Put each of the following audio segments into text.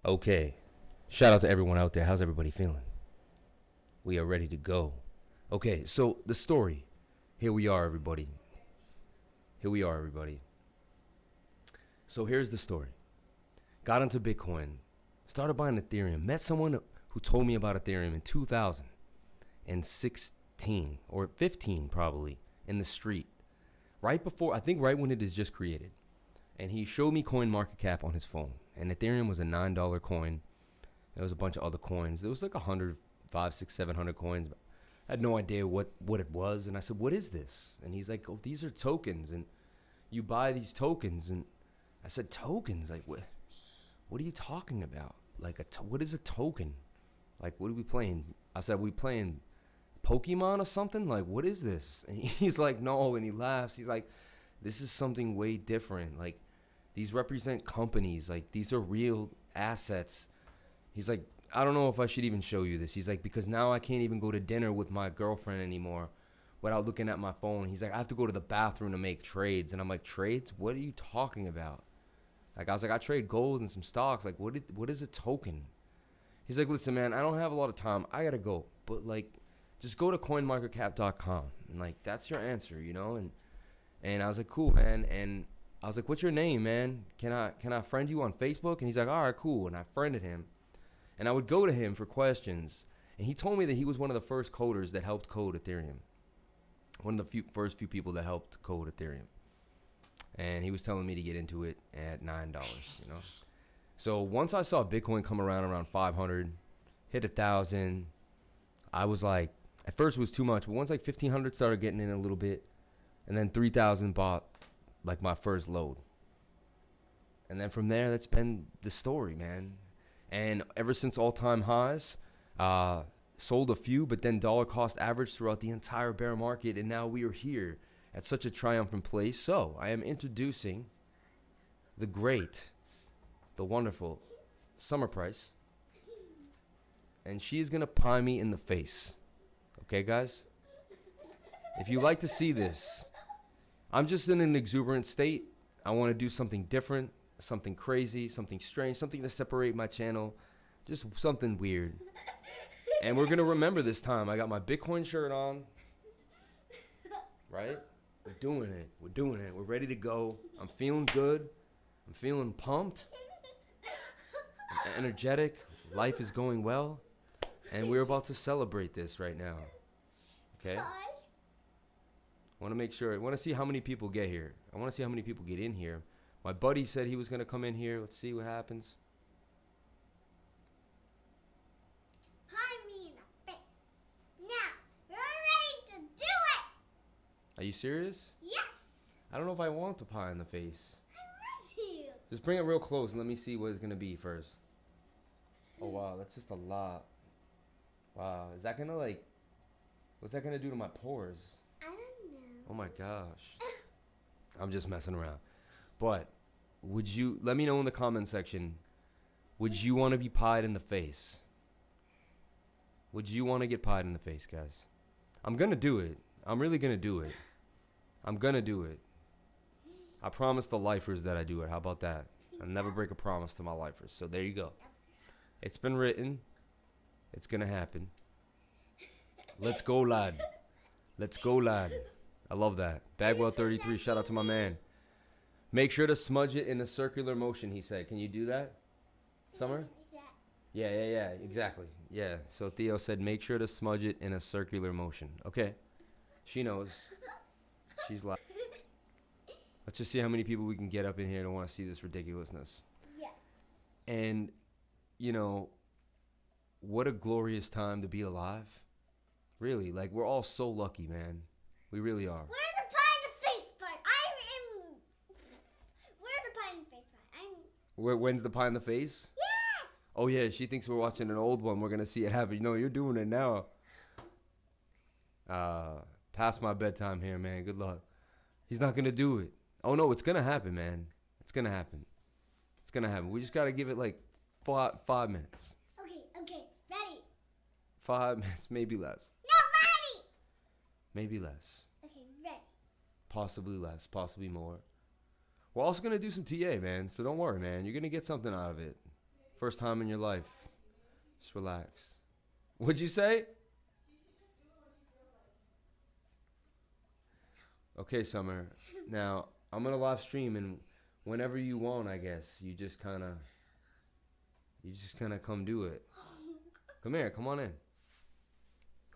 Okay. Shout out to everyone out there. How's everybody feeling? We are ready to go. Okay, so the story. Here we are, everybody. So here's the story. Got into Bitcoin. Started buying Ethereum. Met someone who told me about Ethereum in 2016 or 15 probably in the street. Right before, I think right when it is just created. And he showed me CoinMarketCap on his phone. And Ethereum was a $9 coin. There was a bunch of other coins. There was like 100, 500, 600, 700 coins. I had no idea what it was. And I said, what is this? And he's like, oh, these are tokens. And you buy these tokens. And I said, tokens? Like, what are you talking about? Like, what is a token? Like, what are we playing? I said, we playing Pokemon or something? Like, what is this? And he's like, no. And he laughs. He's like, this is something way different. Like, these represent companies. Like, these are real assets. He's like, I don't know if I should even show you this. He's like, because now I can't even go to dinner with my girlfriend anymore without looking at my phone. He's like, I have to go to the bathroom to make trades. And I'm like, trades? What are you talking about? Like, I was like, I trade gold and some stocks. Like, what is a token? He's like, listen, man, I don't have a lot of time. I got to go. But, like, just go to coinmarketcap.com. And, like, that's your answer, you know? And I was like, cool, man. And I was like, what's your name, man? Can I friend you on Facebook? And he's like, all right, cool. And I friended him. And I would go to him for questions. And he told me that he was one of the first coders that helped code Ethereum. One of the first few people that helped code Ethereum. And he was telling me to get into it at $9, you know. So once I saw Bitcoin come around 500, hit 1,000, I was like, at first it was too much. But once like 1,500 started getting in a little bit. And then 3,000 bought like my first load. And then from there, that's been the story, man. And ever since all-time highs, sold a few, but then dollar cost average throughout the entire bear market. And now we are here at such a triumphant place. So I am introducing the great, the wonderful Summer Price. And she's going to pie me in the face. Okay, guys? If you like to see this, I'm just in an exuberant state. I want to do something different. Something crazy, something strange, something to separate my channel, just something weird. And we're going to remember this time. I got my Bitcoin shirt on, right? We're doing it. We're ready to go. I'm feeling good. I'm feeling pumped. I'm energetic. Life is going well. And we're about to celebrate this right now. Okay? Want to make sure. I want to see how many people get here. I want to see how many people get in here. My buddy said he was going to come in here. Let's see what happens. Pie me in the face. Now, we're ready to do it. Are you serious? Yes. I don't know if I want the pie in the face. I'm ready. Just bring it real close and let me see what it's going to be first. Oh, wow. That's just a lot. Wow. Is that going to like... What's that going to do to my pores? I don't know. Oh, my gosh. I'm just messing around. But... would you, let me know in the comment section, would you want to be pied in the face? Would you want to get pied in the face, guys? I'm going to do it. I'm really going to do it. I'm going to do it. I promise the lifers that I do it. How about that? I'll never break a promise to my lifers. So there you go. It's been written. It's going to happen. Let's go, lad. Let's go, lad. I love that. Bagwell33, shout out to my man. Make sure to smudge it in a circular motion, he said. Can you do that, Summer? Yeah, exactly. Yeah, so Theo said make sure to smudge it in a circular motion. Okay, she knows. She's like, let's just see how many people we can get up in here to want to see this ridiculousness. Yes. And, you know, what a glorious time to be alive. Really, like, we're all so lucky, man. We really are. Where's the pie in the face part? Where's the pie in the face part? When's the pie in the face? Yes! Oh, yeah, she thinks we're watching an old one. We're going to see it happen. No, you're doing it now. Past my bedtime here, man. Good luck. He's not going to do it. Oh, no, it's going to happen, man. It's going to happen. It's going to happen. We just got to give it like 5 minutes. Okay, ready. 5 minutes, maybe less. No, ready! Maybe less. Okay, ready. Possibly less, possibly more. We're also going to do some TA, man, so don't worry, man. You're going to get something out of it. First time in your life. Just relax. What'd you say? Okay, Summer. Now, I'm going to live stream, and whenever you want, I guess, you just kind of come do it. Come here. Come on in.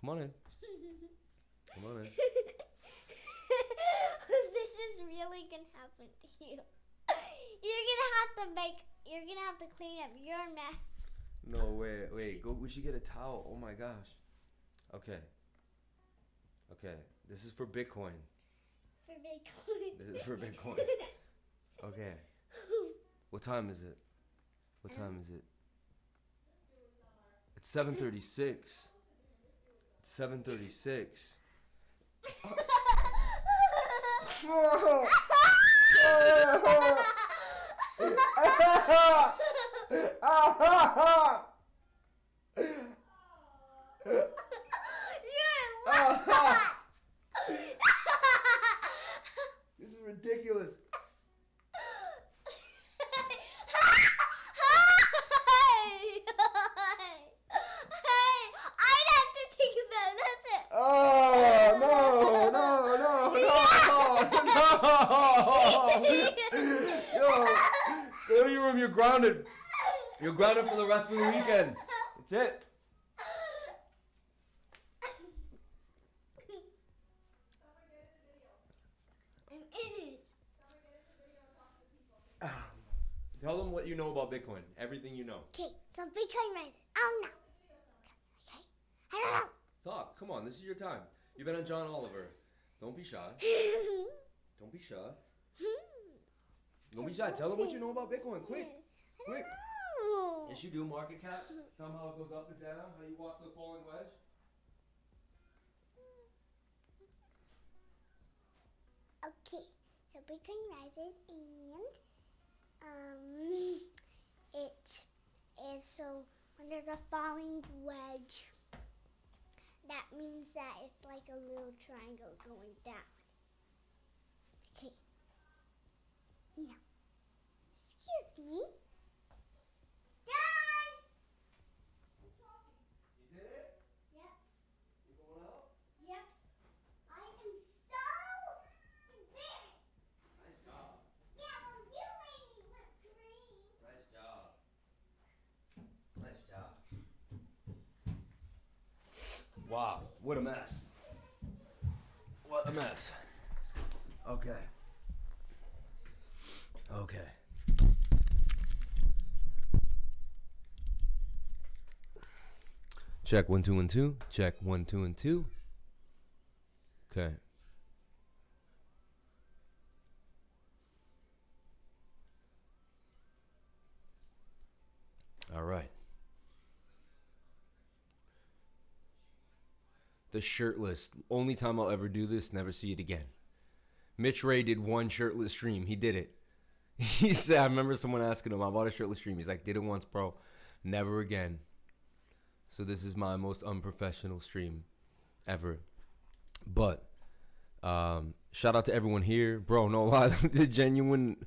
Come on in. Come on in. This is really gonna happen to you. You're gonna have to clean up your mess. No, wait. Go. We should get a towel. Oh my gosh. Okay. This is for Bitcoin. For Bitcoin. This is for Bitcoin. Okay. What time is it? What time is it? It's 7:36. It's 7:36. This is ridiculous. I'd have to think about it. That's it. Oh, no. Yo, go to your room. You're grounded. You're grounded for the rest of the weekend. That's it. I'm in it. Tell them what you know about Bitcoin. Everything you know. Okay, so Bitcoin rises. Oh no. Okay. I don't know. Talk. Come on. This is your time. You've been on John Oliver. Don't be shy. Don't be shy. Don't be shy. Tell them what you know about Bitcoin. Quick. Quick. Oh. Yes, you do. Market cap. Tell them how it goes up and down. How you watch the falling wedge. Okay, so Bitcoin rises and it is so when there's a falling wedge, that means that it's like a little triangle going down. Okay. Now, excuse me. Dad! You did it? Yep. You going out? Yep. I am so embarrassed. Nice job. Yeah, well, you made me whipped cream. Nice job. Nice job. Wow, what a mess. What a mess. Okay. Check 1 2 1 2. Check 1 2 and 2. Okay. All right. The shirtless. Only time I'll ever do this, never see it again. Mitch Ray did one shirtless stream. He did it. He said, I remember someone asking him about a shirtless stream. He's like, did it once, bro. Never again. So this is my most unprofessional stream ever. But shout out to everyone here. Bro, no lie. The genuine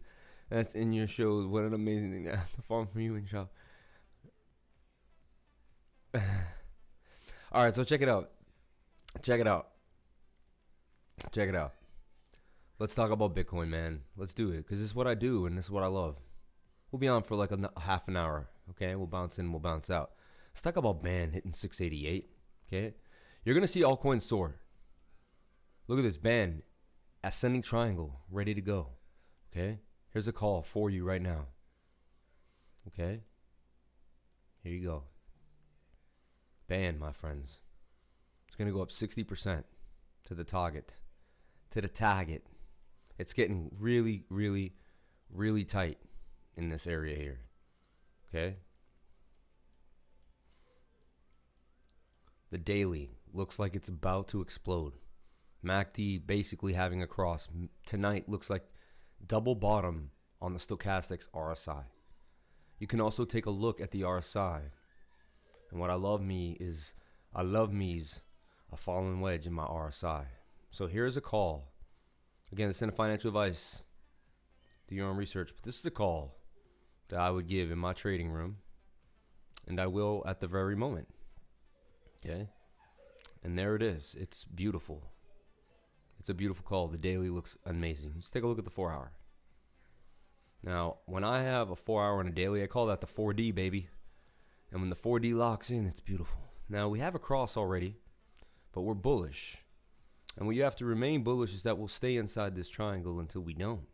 that's in your show. What an amazing thing to have to farm for you and shop. All right, so check it out. Let's talk about Bitcoin, man. Let's do it, because this is what I do, and this is what I love. We'll be on for like a half an hour, okay? We'll bounce in, we'll bounce out. Let's talk about BAN hitting 688, okay? You're going to see altcoins soar. Look at this, BAN, ascending triangle, ready to go, okay? Here's a call for you right now, okay? Here you go. BAN, my friends. It's going to go up 60% to the target. It's getting really, really, really tight in this area here. Okay? The daily looks like it's about to explode. MACD basically having a cross. Tonight looks like double bottom on the stochastics RSI. You can also take a look at the RSI. And what I love me's a fallen wedge in my RSI. So here's a call. Again, this isn't financial advice. Do your own research. But this is a call that I would give in my trading room. And I will at the very moment. Okay. And there it is. It's beautiful. It's a beautiful call. The daily looks amazing. Just take a look at the 4 hour. Now, when I have a 4 hour and a daily, I call that the 4D, baby. And when the 4D locks in, it's beautiful. Now, we have a cross already, but we're bullish. And what you have to remain bullish is that we'll stay inside this triangle until we don't.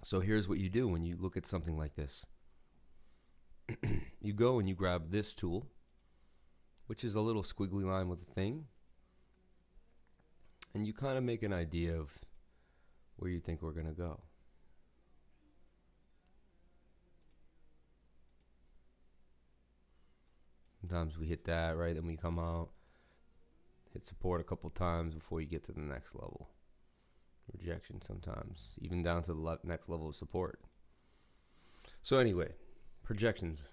So here's what you do when you look at something like this. You go and you grab this tool, which is a little squiggly line with a thing. And you kind of make an idea of where you think we're going to go. Sometimes we hit that, right? Then we come out, hit support a couple times before you get to the next level. Rejection sometimes, even down to the next level of support. So anyway, projections,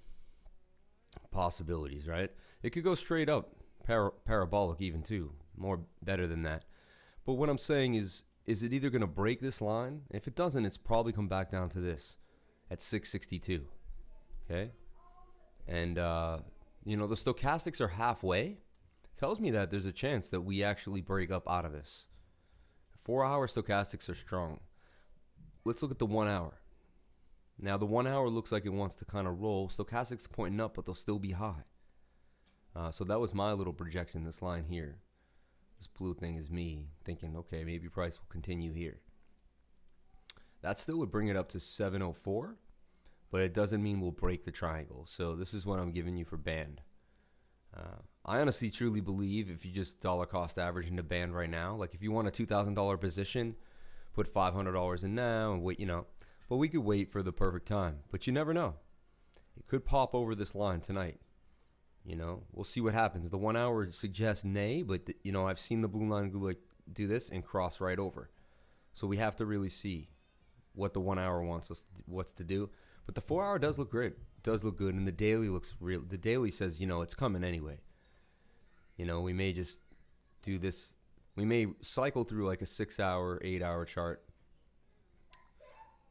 possibilities, right? It could go straight up, parabolic even too, more better than that. But what I'm saying is it either going to break this line? If it doesn't, it's probably come back down to this at 662, okay? And, you know, the stochastics are halfway. Tells me that there's a chance that we actually break up out of this. 4 hour stochastics are strong. Let's look at the 1 hour. Now, the 1 hour looks like it wants to kind of roll. Stochastics are pointing up, but they'll still be high. So that was my little projection, this line here. This blue thing is me thinking, okay, maybe price will continue here. That still would bring it up to 704, but it doesn't mean we'll break the triangle. So this is what I'm giving you for band. I honestly truly believe if you just dollar cost average into band right now, like if you want a $2,000 position, put $500 in now and wait, you know, but we could wait for the perfect time, but you never know. It could pop over this line tonight. You know, we'll see what happens. The 1 hour suggests nay, but you know, I've seen the blue line do this and cross right over. So we have to really see what the 1 hour wants us what's to do. But the 4 hour does look great. Does look good, and the daily looks real. The daily says, you know, it's coming anyway. You know, we may just do this. We may cycle through like a 6 hour, 8 hour chart.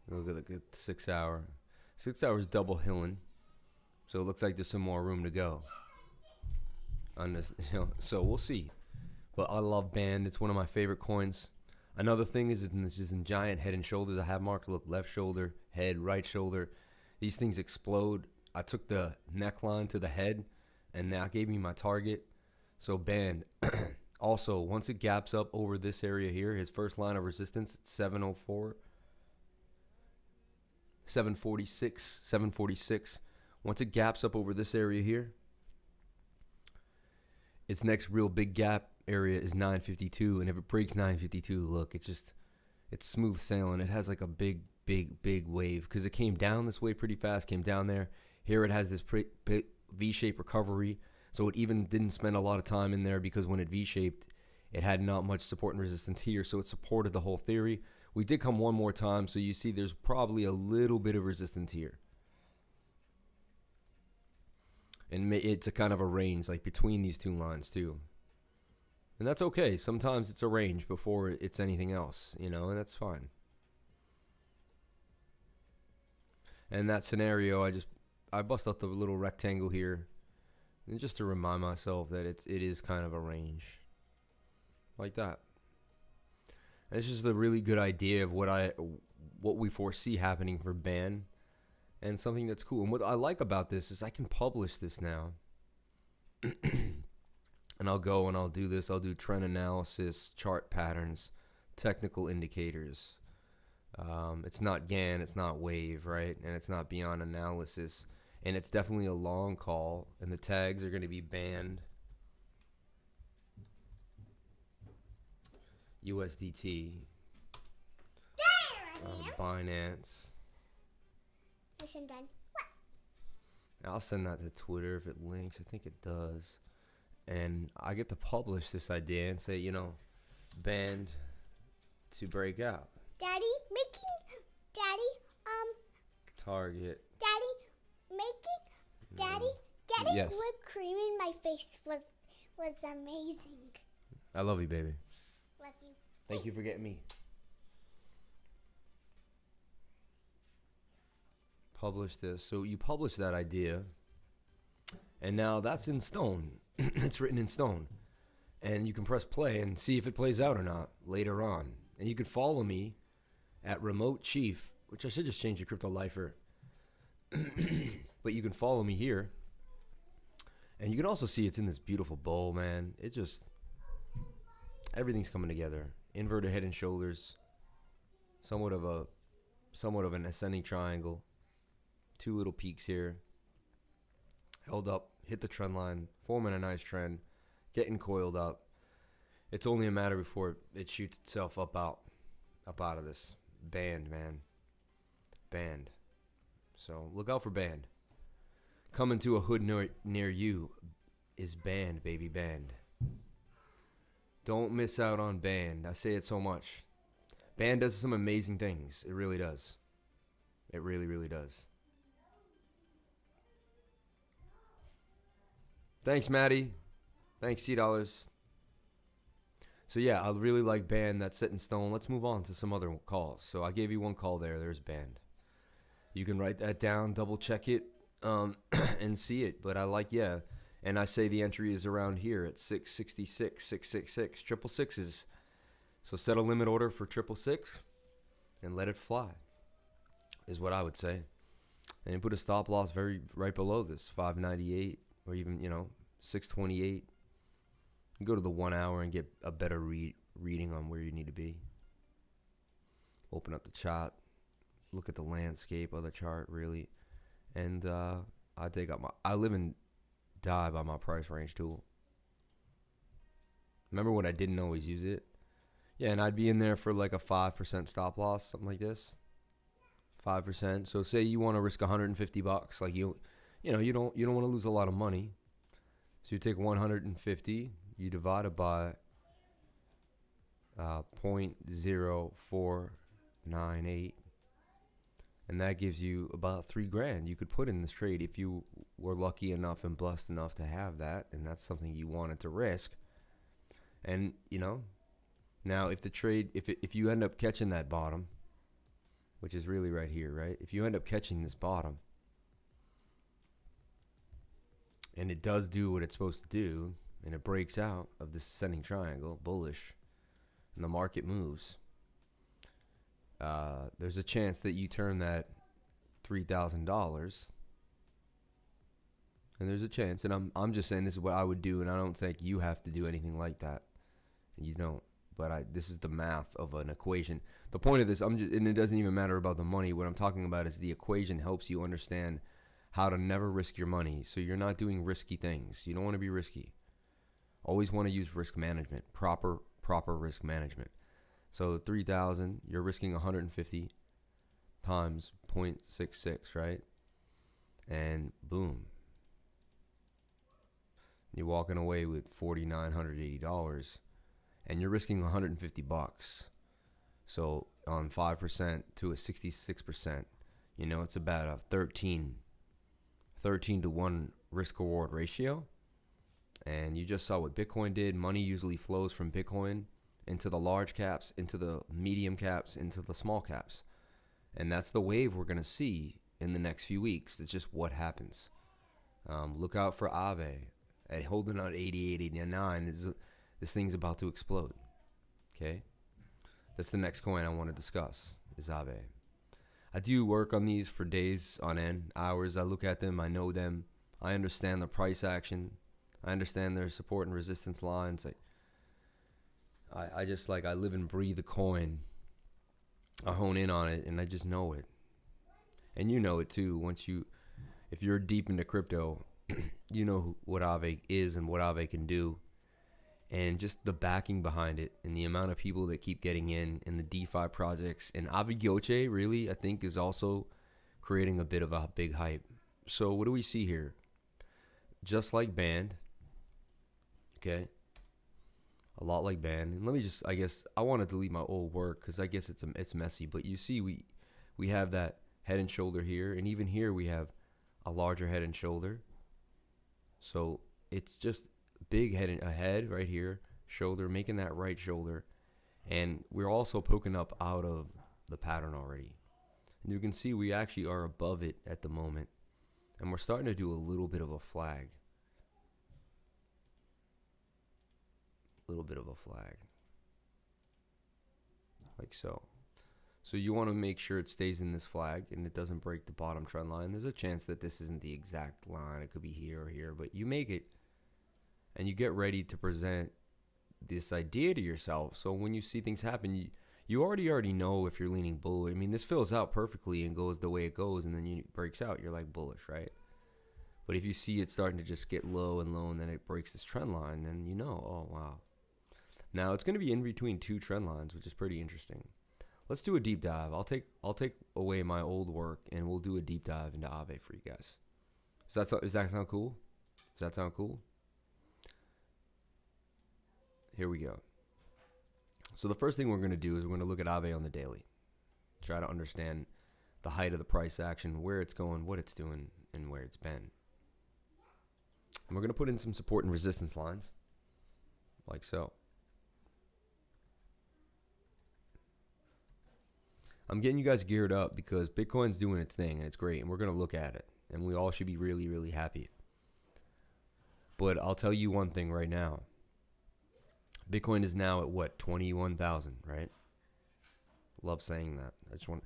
Look at the 6 hour. 6 hours double hilling, so it looks like there's some more room to go. On this, you know, so we'll see. But I love band. It's one of my favorite coins. Another thing is this is in giant head and shoulders. I have marked, look, left shoulder, head, right shoulder. These things explode. I took the neckline to the head, and that gave me my target. So band. Also, once it gaps up over this area here, his first line of resistance at 704, 746, 746. Once it gaps up over this area here, its next real big gap area is 952, and if it breaks 952, look, it's smooth sailing. It has like a big wave because it came down this way pretty fast, came down there. Here it has this V-shaped recovery, so it even didn't spend a lot of time in there because when it V-shaped, it had not much support and resistance here, so it supported the whole theory. We did come one more time, so you see there's probably a little bit of resistance here. And it's a kind of a range, like between these two lines too. And that's okay. Sometimes it's a range before it's anything else, you know, and that's fine. And that scenario, I bust out the little rectangle here, and just to remind myself that it is kind of a range, like that. And it's just a really good idea of what we foresee happening for band. And something that's cool. And what I like about this is I can publish this now. And I'll go and I'll do this. I'll do trend analysis, chart patterns, technical indicators. It's not GAN, it's not wave, right? And it's not beyond analysis. And it's definitely a long call. And the tags are going to be band, USDT, Binance. Mission done. I'll send that to Twitter if it links. I think it does. And I get to publish this idea and say, you know, band to break out. Daddy, Target. Getting Yes. whipped cream in my face was amazing. I love you, baby. Love you. Thank you for getting me. Publish this. So you publish that idea, And now that's in stone. It's written in stone. And you can press play and see if it plays out or not later on. And you can follow me at Remote Chief, which I should just change to Crypto Lifer. But you can follow me here. And you can also see it's in this beautiful bowl, man. It just, everything's coming together. Inverted head and shoulders. Somewhat of an ascending triangle. Two little peaks here. Held up, hit the trend line, forming a nice trend, getting coiled up. It's only a matter before it shoots itself up out of this band, man. Band. So look out for band. Coming to a hood near you is band, baby, band. Don't miss out on band. I say it so much. Band does some amazing things. It really does. It really, really does. Thanks, Maddie. Thanks, $C. So yeah, I really like band. That's set in stone. Let's move on to some other calls. So I gave you one call there. There's band. You can write that down, double check it, and see it. But I like, yeah. And I say the entry is around here at 666, 666, triple sixes. So set a limit order for 666 and let it fly, is what I would say. And put a stop loss right below this, 598, or even, 628. You go to the 1 hour and get a better reading on where you need to be. Open up the chart, look at the landscape of the chart, really. And I live and die by my price range tool. Remember when I didn't always use it? Yeah, and I'd be in there for like a 5% stop loss, something like this. 5%. So say you want to risk $150, like you don't want to lose a lot of money. So you take 150, you divide it by 0.0498, and that gives you about $3,000 you could put in this trade if you were lucky enough and blessed enough to have that, and that's something you wanted to risk. And now if the trade, if you end up catching that bottom, which is really right here, right? If you end up catching this bottom, and it does do what it's supposed to do, and it breaks out of this ascending triangle, bullish, and the market moves, there's a chance that you turn that $3,000, and there's a chance, and I'm just saying this is what I would do, and I don't think you have to do anything like that. You don't, but this is the math of an equation. The point of this, and it doesn't even matter about the money. What I'm talking about is the equation helps you understand how to never risk your money, so you're not doing risky things. You don't want to be risky. Always want to use risk management, proper risk management. So 3,000, you're risking 150 times 0.66, right? And boom, you're walking away with $4,980, and you're risking $150. So on 5% to a 66%, it's about a 13 to 1 risk reward ratio. And you just saw what Bitcoin did. Money usually flows from Bitcoin into the large caps, into the medium caps, into the small caps. And that's the wave we're going to see in the next few weeks. It's just what happens. Look out for Aave at holding out 88, 89. This thing's about to explode. Okay? That's the next coin I want to discuss, is Aave. I do work on these for days on end, hours. I look at them, I know them, I understand the price action, I understand their support and resistance lines. I just I live and breathe the coin. I hone in on it, and I just know it. And you know it too. If you're deep into crypto, you know what Aave is and what Aave can do, and just the backing behind it, and the amount of people that keep getting in the DeFi projects. And Aave really, I think, is also creating a bit of a big hype. So what do we see here? Just like Band, okay, a lot like Band. And let me just, I guess I want to delete my old work because I guess it's messy. But you see, we have that head and shoulder here, and even here we have a larger head and shoulder. So it's just big head right here, shoulder, making that right shoulder, and we're also poking up out of the pattern already. And you can see we actually are above it at the moment, and we're starting to do a little bit of a flag. little bit of a flag. Like so. So you want to make sure it stays in this flag and it doesn't break the bottom trend line. There's a chance that this isn't the exact line. It could be here or here, but you make it and you get ready to present this idea to yourself. So when you see things happen, you already know if you're leaning bull. I mean, this fills out perfectly and goes the way it goes, and then it breaks out. You're like bullish, right? But if you see it starting to just get low and low, and then it breaks this trend line, then you know, oh wow. Now it's going to be in between two trend lines, which is pretty interesting. Let's do a deep dive. I'll take away my old work, and we'll do a deep dive into Aave for you guys. Does that sound cool? Does that sound cool? Here we go. So the first thing we're going to do is we're going to look at Aave on the daily. Try to understand the height of the price action, where it's going, what it's doing, and where it's been. And we're going to put in some support and resistance lines, like so. I'm getting you guys geared up because Bitcoin's doing its thing, and it's great, and we're going to look at it. And we all should be really, really happy. But I'll tell you one thing right now. Bitcoin is now at what, 21,000, right? Love saying that. Let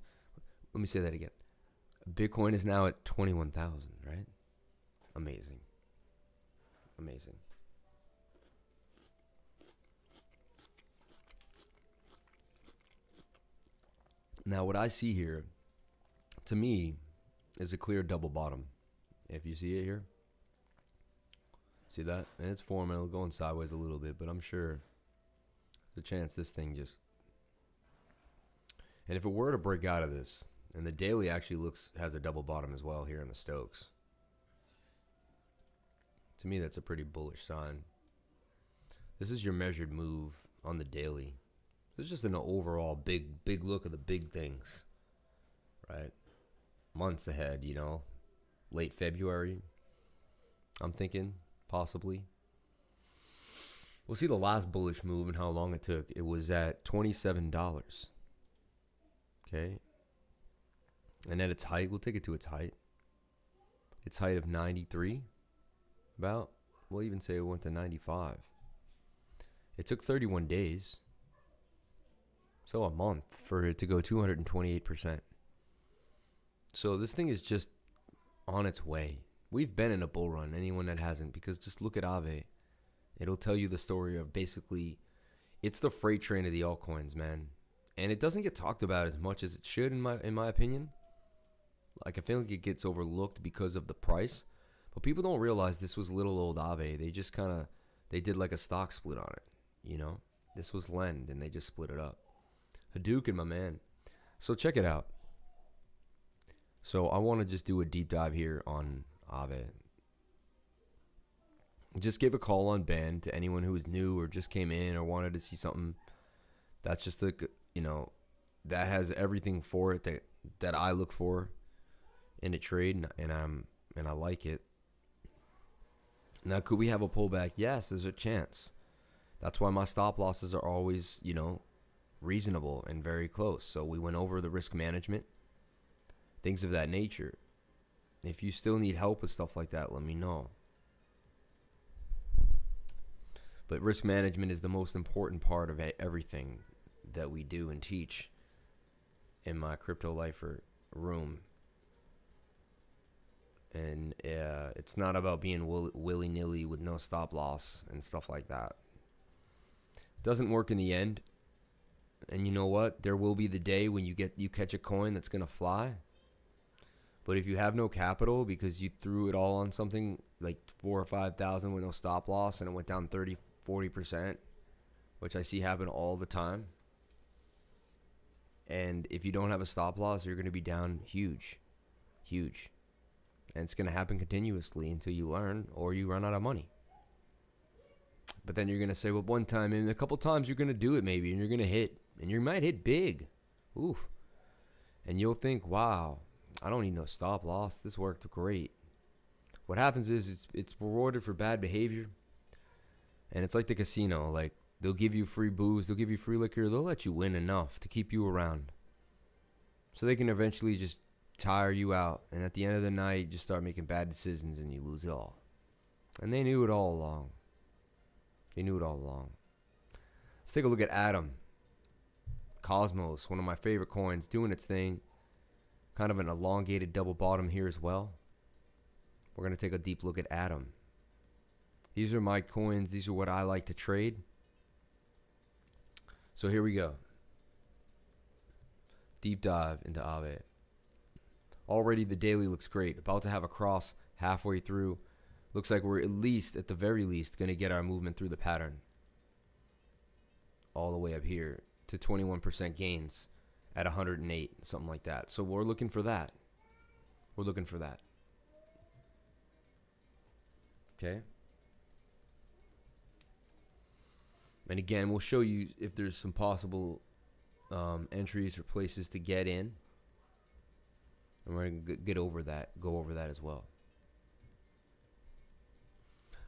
me say that again. Bitcoin is now at 21,000, right? Amazing. Amazing. Now, what I see here, to me, is a clear double bottom. If you see it here. See that? And it's forming. It'll go in sideways a little bit, but I'm sure there's a chance this thing just... And if it were to break out of this, and the daily actually has a double bottom as well here in the Stokes. To me, that's a pretty bullish sign. This is your measured move on the daily. It's just an overall big look of the big things, right? Months ahead, you know, late February, I'm thinking, possibly. We'll see the last bullish move and how long it took. It was at $27. Okay. And at its height, we'll take it to its height. Its height of 93, about. We'll even say it went to 95. It took 31 days. So a month for it to go 228%. So this thing is just on its way. We've been in a bull run, anyone that hasn't, because just look at Aave. It'll tell you the story of basically, it's the freight train of the altcoins, man. And it doesn't get talked about as much as it should, in my opinion. Like, I feel like it gets overlooked because of the price. But people don't realize this was little old Aave. They just kind of, they did like a stock split on it, you know? This was Lend, and they just split it up. Hadouken, my man. So check it out. So I want to just do a deep dive here on Aave. Just give a call on Ben to anyone who is new or just came in or wanted to see something that's just the, you know, that has everything for it that I look for in a trade, and I like it. Now, could we have a pullback? Yes, there's a chance. That's why my stop losses are always, you know, reasonable and very close. So we went over the risk management, things of that nature. If you still need help with stuff like that, let me know. But risk management is the most important part of everything that we do and teach in my Crypto Lifer room. And it's not about being willy-nilly with no stop loss and stuff like that. It doesn't work in the end. And you know what? There will be the day when you catch a coin that's going to fly. But if you have no capital because you threw it all on something like 4,000 or 5,000 with no stop loss and it went down 30-40%, which I see happen all the time. And if you don't have a stop loss, you're going to be down huge. Huge. And it's going to happen continuously until you learn or you run out of money. But then you're going to say, well, one time and a couple times you're going to do it maybe, and you're going to hit. And you might hit big. Oof. And you'll think, wow, I don't need no stop loss. This worked great. What happens is it's rewarded for bad behavior. And it's like the casino. Like, they'll give you free booze. They'll give you free liquor. They'll let you win enough to keep you around. So they can eventually just tire you out. And at the end of the night, you just start making bad decisions and you lose it all. And they knew it all along. They knew it all along. Let's take a look at Atom. Cosmos, one of my favorite coins, doing its thing. Kind of an elongated double bottom here as well. We're going to take a deep look at Atom. These are my coins. These are what I like to trade. So here we go. Deep dive into Aave. Already the daily looks great. About to have a cross halfway through. Looks like we're at least, at the very least, going to get our movement through the pattern. All the way up here to 21% gains at 108, something like that. So we're looking for that. We're looking for that. Okay. And again, we'll show you if there's some possible entries or places to get in. And we're going to get over that, go over that as well.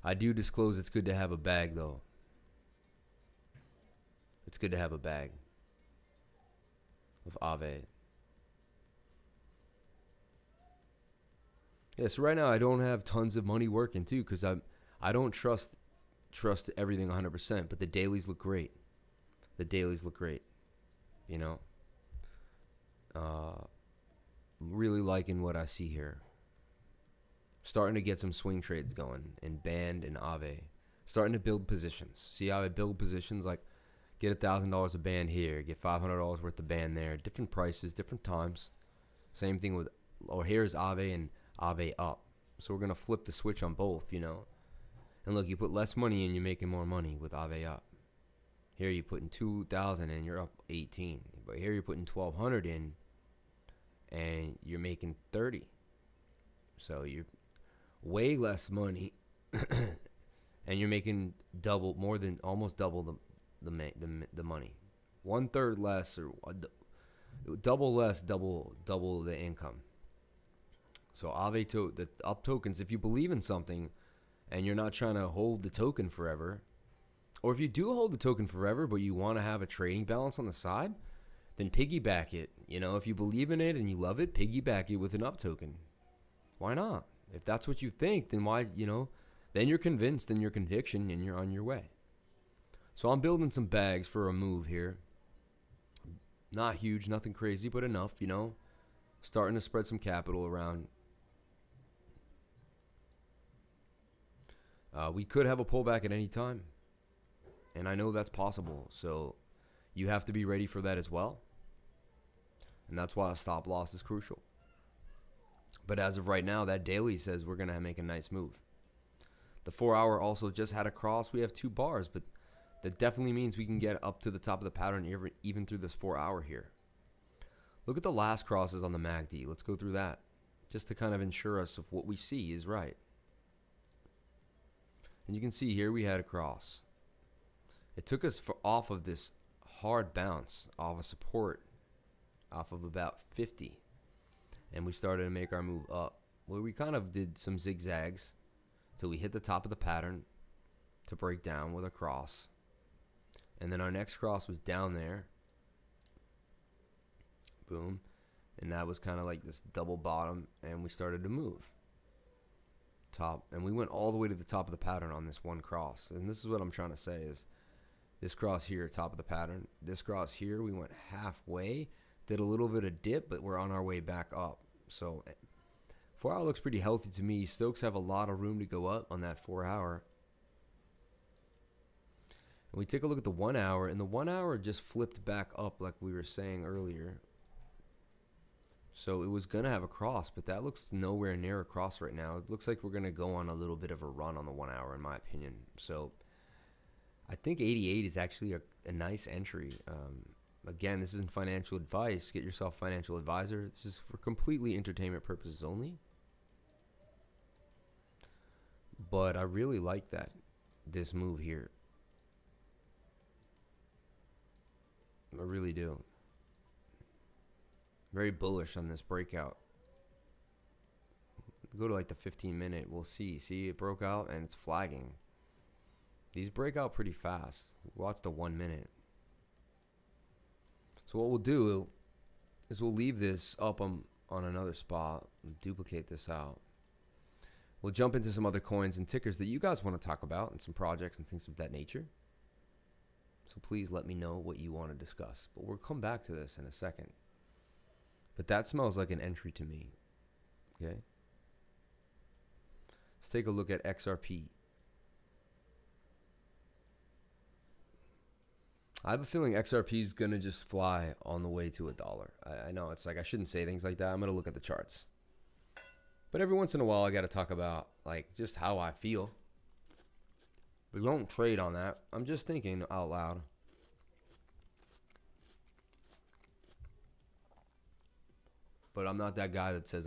I do disclose it's good to have a bag, though. It's good to have a bag of Aave. Yeah, so right now I don't have tons of money working too, because I don't trust everything 100%, but the dailies look great. The dailies look great. You know, really liking what I see here. Starting to get some swing trades going in Band and Aave. Starting to build positions. See how I build positions? Like get $1,000 a band here, get $500 worth of band there. Different prices, different times. Same thing with, or here's Aave and Aave up. So we're gonna flip the switch on both, you know. And look, you put less money in, you're making more money with Aave up. Here you're putting 2,000 in, you're up 18. But here you're putting 1,200 in, and you're making 30. So you're way less money, and you're making double, more than almost double the money. 1/3 less, or double less, double the income. So Aave the up tokens, if you believe in something and you're not trying to hold the token forever, or if you do hold the token forever but you want to have a trading balance on the side, then piggyback it. You know, if you believe in it and you love it, piggyback it with an up token. Why not? If that's what you think, then why, you know, then you're convinced in your conviction and you're on your way. So I'm building some bags for a move here. Not huge, nothing crazy, but enough, you know. Starting to spread some capital around. We could have a pullback at any time. And I know that's possible. So you have to be ready for that as well. And that's why a stop loss is crucial. But as of right now, that daily says we're going to make a nice move. The 4 hour also just had a cross. We have 2 bars, but that definitely means we can get up to the top of the pattern even through this 4 hour here. Look at the last crosses on the MACD. Let's go through that just to kind of ensure us of what we see is right. And you can see here we had a cross. It took us off of this hard bounce, off of support, off of about 50. And we started to make our move up. Well, we kind of did some zigzags till we hit the top of the pattern to break down with a cross. And then our next cross was down there. Boom. And that was kind of like this double bottom, and we started to move. Top. And we went all the way to the top of the pattern on this one cross. And this is what I'm trying to say is this cross here, top of the pattern. This cross here, we went halfway, did a little bit of dip, but we're on our way back up. So 4 hour looks pretty healthy to me. Stokes have a lot of room to go up on that 4 hour. And we take a look at the 1 hour, and the 1 hour just flipped back up like we were saying earlier. So it was going to have a cross, but that looks nowhere near a cross right now. It looks like we're going to go on a little bit of a run on the 1 hour, in my opinion. So I think 88 is actually a nice entry. Again, this isn't financial advice. Get yourself a financial advisor. This is for completely entertainment purposes only. But I really like this move here. I really do. Very bullish on this breakout. Go to like the 15 minute. We'll see. See, it broke out and it's flagging. These break out pretty fast. Watch the 1 minute. So what we'll do is we'll leave this up on another spot and duplicate this out. We'll jump into some other coins and tickers that you guys want to talk about and some projects and things of that nature. So please let me know what you want to discuss. But we'll come back to this in a second. But that smells like an entry to me. Okay. Let's take a look at XRP. I have a feeling XRP is going to just fly on the way to $1. I know it's like I shouldn't say things like that. I'm going to look at the charts. But every once in a while, I got to talk about like just how I feel. We don't trade on that. I'm just thinking out loud. But I'm not that guy that says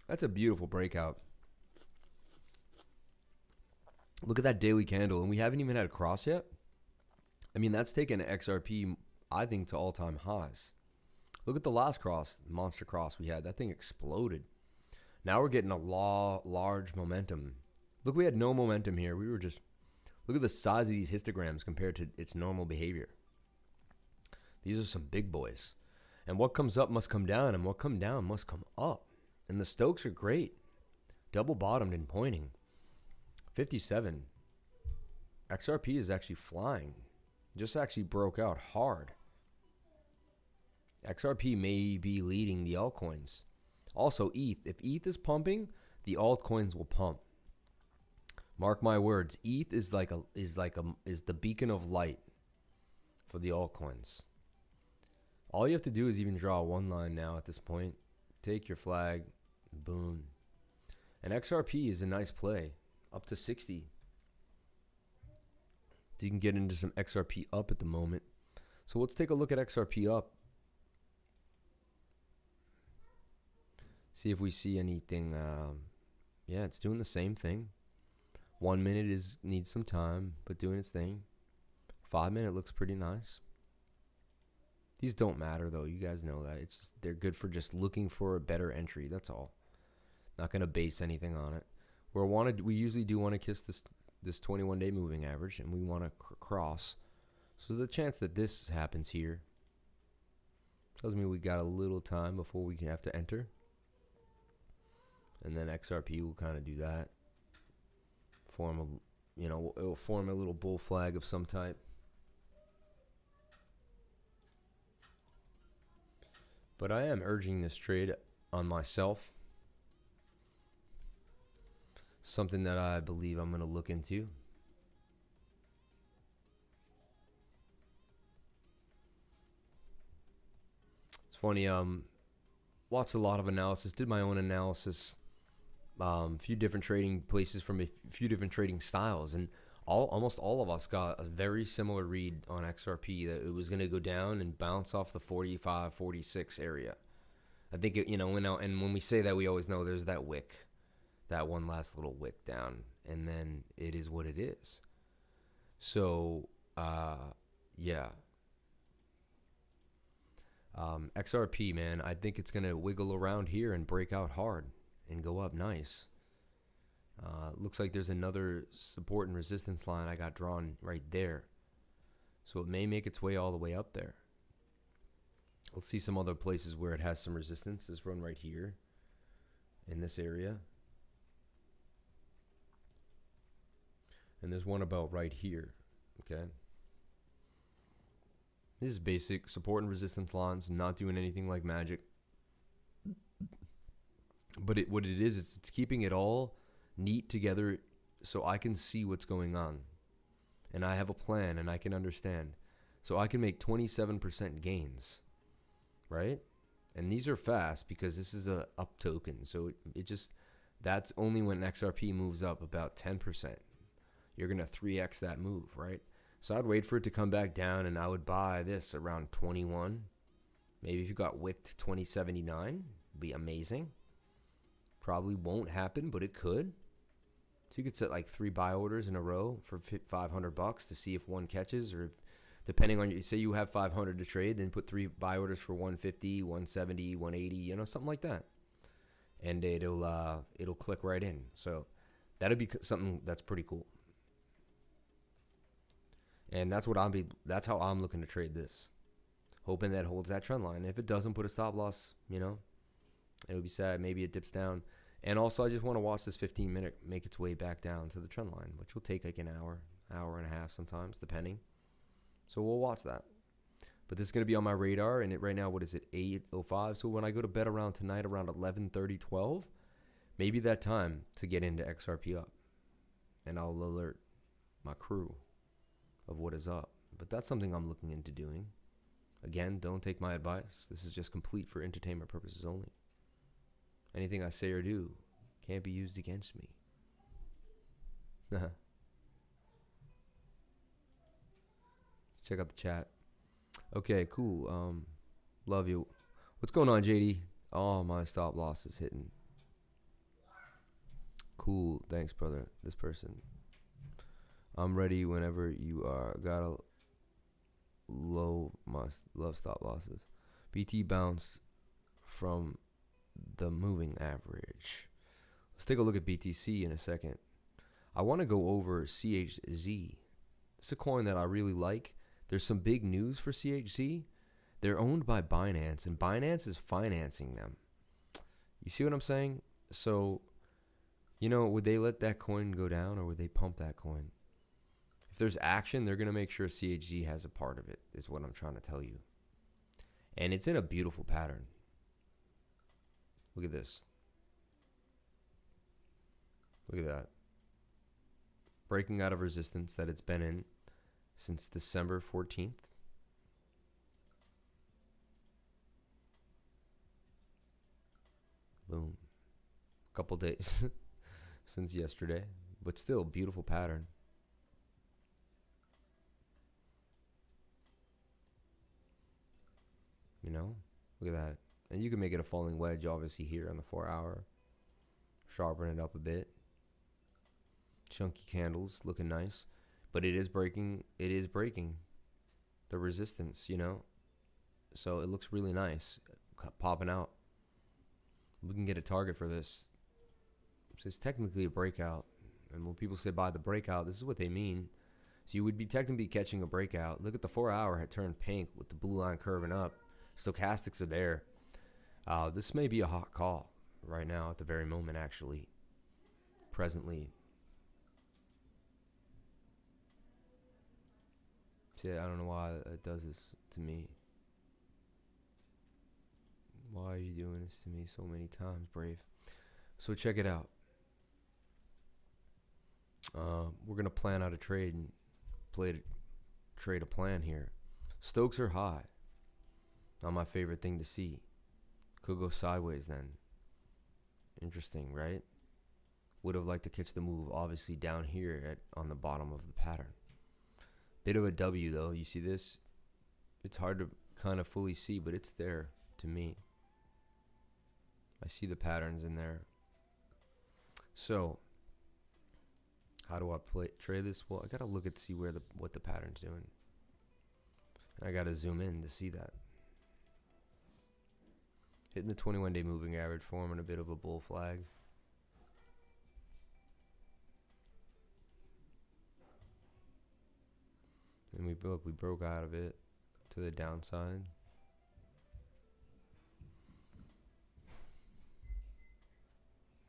that's a beautiful breakout. Look at that daily candle, and we haven't even had a cross yet. I mean, that's taken XRP, I think, to all-time highs. Look at the last cross, monster cross we had. That thing exploded. Now we're getting a large momentum. Look, we had no momentum here. We were just, look at the size of these histograms compared to its normal behavior. These are some big boys. And what comes up must come down, and what come down must come up. And the Stokes are great. Double bottomed and pointing. 57. XRP is actually flying. Just actually broke out hard. XRP may be leading the altcoins. Also, ETH. If ETH is pumping, the altcoins will pump. Mark my words. ETH is the beacon of light for the altcoins. All you have to do is even draw one line now at this point. Take your flag. Boom. And XRP is a nice play. Up to 60. So you can get into some XRP up at the moment. So let's take a look at XRP up. See if we see anything. Yeah, it's doing the same thing. 1 minute needs some time, but doing its thing. 5 minute looks pretty nice. These don't matter though. You guys know that. It's just they're good for just looking for a better entry. That's all. Not gonna base anything on it. We usually do want to kiss this 21-day moving average, and we want to cross. So the chance that this happens here tells me we got a little time before we can have to enter. And then XRP will kind of do that. It'll form a little bull flag of some type. But I am urging this trade on myself. Something that I believe I'm going to look into. It's funny, watched a lot of analysis, did my own analysis, a few different trading places from a few different trading styles, and almost all of us got a very similar read on XRP, that it was going to go down and bounce off the 45, 46 area. I think, and when we say that, we always know there's that wick. That one last little wick down, and then it is what it is. So, yeah. XRP, man, I think it's going to wiggle around here and break out hard and go up nice. Looks like there's another support and resistance line I got drawn right there. So it may make its way all the way up there. Let's see some other places where it has some resistance. This run right here in this area. And there's one about right here, okay? This is basic support and resistance lines, not doing anything like magic. But what it is, it's keeping it all neat together so I can see what's going on. And I have a plan and I can understand. So I can make 27% gains, right? And these are fast because this is a up token. So that's only when XRP moves up about 10%. You're going to 3x that move, right? So I'd wait for it to come back down, and I would buy this around 21. Maybe if you got wicked 2079, be amazing. Probably won't happen, but it could. So you could set like 3 buy orders in a row for $500 to see if one catches, or if, depending on, say you have 500 to trade, then put 3 buy orders for 150, 170, 180, something like that. And it'll click right in. So that'd be something that's pretty cool. And that's how I'm looking to trade this. Hoping that holds that trend line. If it doesn't, put a stop loss, it would be sad. Maybe it dips down. And also, I just want to watch this 15-minute make its way back down to the trend line, which will take like an hour, hour and a half sometimes, depending. So we'll watch that. But this is going to be on my radar, and right now, what is it, 8:05? So when I go to bed around tonight, around 11:30, 12, maybe that time to get into XRP up. And I'll alert my crew of what is up. But that's something I'm looking into doing. Again, don't take my advice. This is just complete for entertainment purposes only. Anything I say or do can't be used against me. Check out the chat. Okay, cool. Love you. What's going on, JD? Oh, my stop loss is hitting. Cool. Thanks, brother. This person. I'm ready whenever you are. Gotta love stop losses. BT bounced from the moving average. Let's take a look at BTC in a second. I want to go over CHZ. It's a coin that I really like. There's some big news for CHZ. They're owned by Binance, and Binance is financing them. You see what I'm saying? So, you know, would they let that coin go down, or would they pump that coin? If there's action, they're going to make sure CHZ has a part of it, is what I'm trying to tell you. And it's in a beautiful pattern. Look at this. Look at that. Breaking out of resistance that it's been in since December 14th. Boom. Couple days since yesterday, but still beautiful pattern. You know, look at that. And you can make it a falling wedge, obviously, here on the 4-hour. Sharpen it up a bit. Chunky candles, looking nice. But it is breaking. It is breaking the resistance, you know. So it looks really nice. Popping out. We can get a target for this. So it's technically a breakout. And when people say buy the breakout, this is what they mean. So you would be technically catching a breakout. Look at the 4-hour had turned pink with the blue line curving up. Stochastics are there. This may be a hot call right now at the very moment, actually. Presently. See, I don't know why it does this to me. Why are you doing this to me so many times, Brave? So check it out. We're going to plan out a trade and trade a plan here. Stokes are high. Not my favorite thing to see. Could go sideways then. Interesting, right? Would have liked to catch the move, obviously, down here on the bottom of the pattern. Bit of a W, though. You see this? It's hard to kind of fully see, but it's there to me. I see the patterns in there. So, how do I trade this? Well, I got to look at see what the pattern's doing. I got to zoom in to see that. Hitting the 21-day moving average, forming a bit of a bull flag. And we broke out of it to the downside.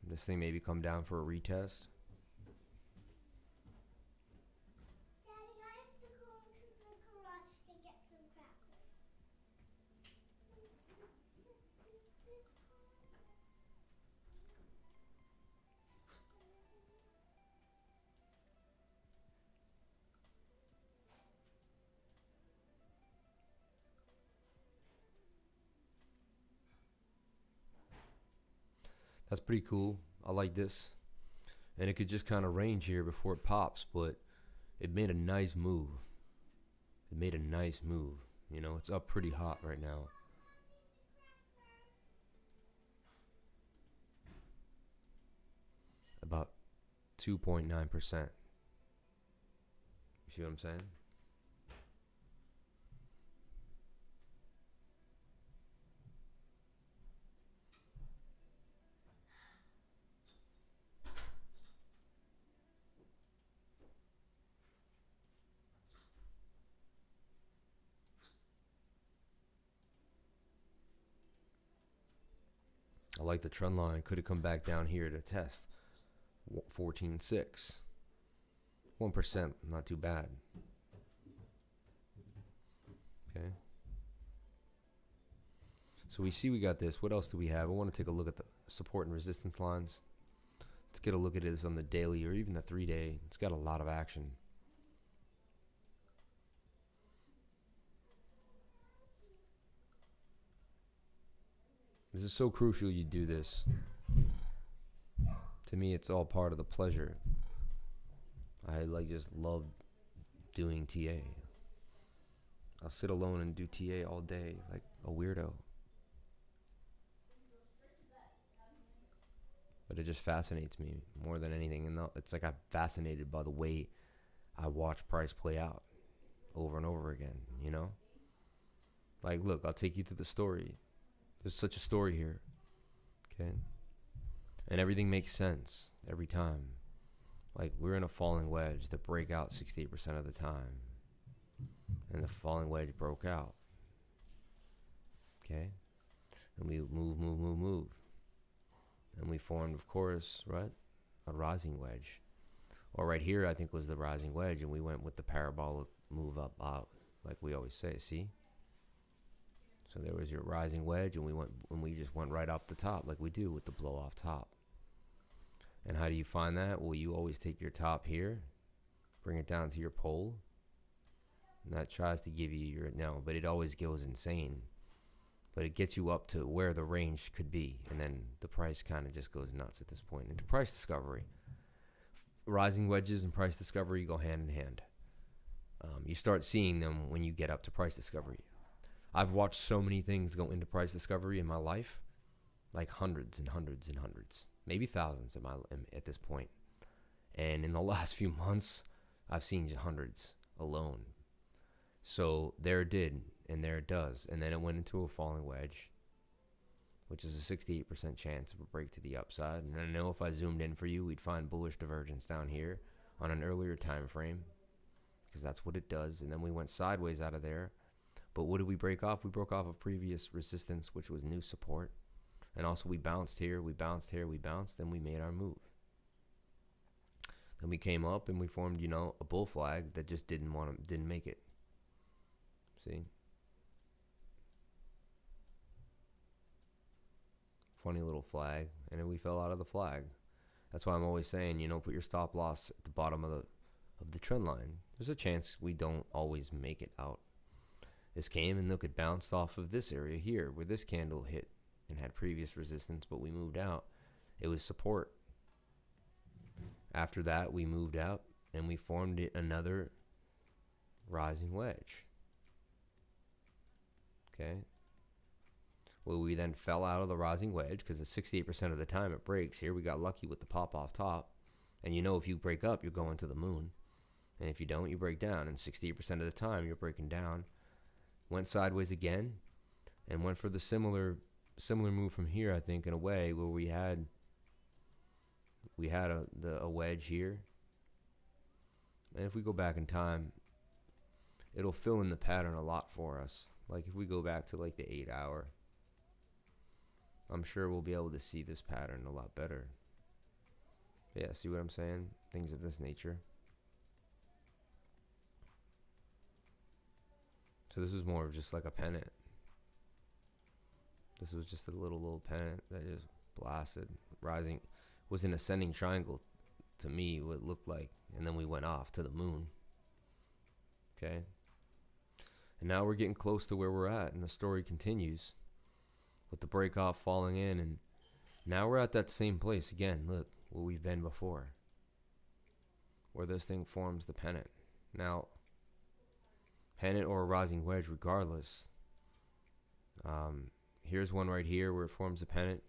This thing maybe come down for a retest. Daddy, I have to go to the garage to get some crackers. That's pretty cool. I like this. And it could just kind of range here before it pops, but it made a nice move. It made a nice move. You know, it's up pretty hot right now. About 2.9%. You see what I'm saying? I like the trend line. Could have come back down here to test 14.6. 1%, not too bad. Okay. So we see we got this. What else do we have? I want to take a look at the support and resistance lines. Let's get a look at this on the daily or even the 3-day. It's got a lot of action. This is so crucial you do this. To me, it's all part of the pleasure. I just love doing TA. I'll sit alone and do TA all day like a weirdo. But it just fascinates me more than anything. And it's like I'm fascinated by the way I watch price play out over and over again, you know? Like, look, I'll take you through the story. There's such a story here, okay? And everything makes sense every time. Like, we're in a falling wedge that break out 68% of the time. And the falling wedge broke out, okay? And we move. And we formed, of course, right, a rising wedge. Or right here, I think, was the rising wedge, and we went with the parabolic move up out, like we always say, see? So there was your rising wedge, and we just went right up the top, like we do with the blow off top. And how do you find that? Well, you always take your top here, bring it down to your pole, and that tries to give you your, no, but it always goes insane. But it gets you up to where the range could be, and then the price kind of just goes nuts at this point. Into price discovery. Rising wedges and price discovery go hand in hand. You start seeing them when you get up to price discovery. I've watched so many things go into price discovery in my life, like hundreds and hundreds and hundreds, maybe thousands at this point. And in the last few months, I've seen hundreds alone. So there it did, and there it does. And then it went into a falling wedge, which is a 68% chance of a break to the upside. And I know if I zoomed in for you, we'd find bullish divergence down here on an earlier time frame, because that's what it does. And then we went sideways out of there. But what did we break off? We broke off of previous resistance, which was new support. And also we bounced here, we bounced here, we bounced, then we made our move. Then we came up and we formed, you know, a bull flag that just didn't make it. See? Funny little flag. And then we fell out of the flag. That's why I'm always saying, you know, put your stop loss at the bottom of the trend line. There's a chance we don't always make it out. This came and look, it bounced off of this area here where this candle hit and had previous resistance, but we moved out. It was support. After that, we moved out and we formed another rising wedge. Okay. Well, we then fell out of the rising wedge because at 68% of the time it breaks. Here we got lucky with the pop off top. And you know, if you break up, you're going to the moon. And if you don't, you break down. And 68% of the time, you're breaking down. Went sideways again and went for the similar move from here, I think, in a way, where we had a wedge here. And if we go back in time, it'll fill in the pattern a lot for us. Like if we go back to like the 8 hour, I'm sure we'll be able to see this pattern a lot better. Yeah, see what I'm saying? Things of this nature. So this was more of just like a pennant. This was just a little pennant that just blasted, rising. Was an ascending triangle to me, what it looked like. And then we went off to the moon. Okay. And now we're getting close to where we're at, and the story continues with the break off falling in. And now we're at that same place again. Look, where we've been before, where this thing forms the pennant. Now, pennant or a rising wedge, regardless. Here's one right here where it forms a pennant.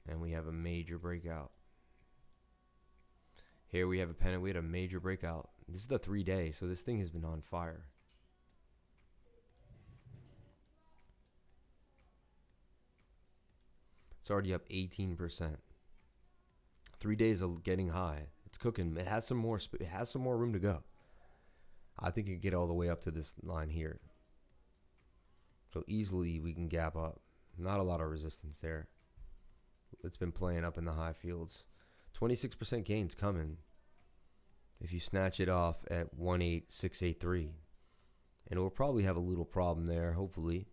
And we have a major breakout. Here we have a pennant. We had a major breakout. This is the 3-day, so this thing has been on fire. It's already up 18%. 3 days of getting high. It's cooking. It has some more. It has some more room to go. I think it can get all the way up to this line here. So easily we can gap up. Not a lot of resistance there. It's been playing up in the high fields. 26% gains coming if you snatch it off at 18683. And it will probably have a little problem there, hopefully.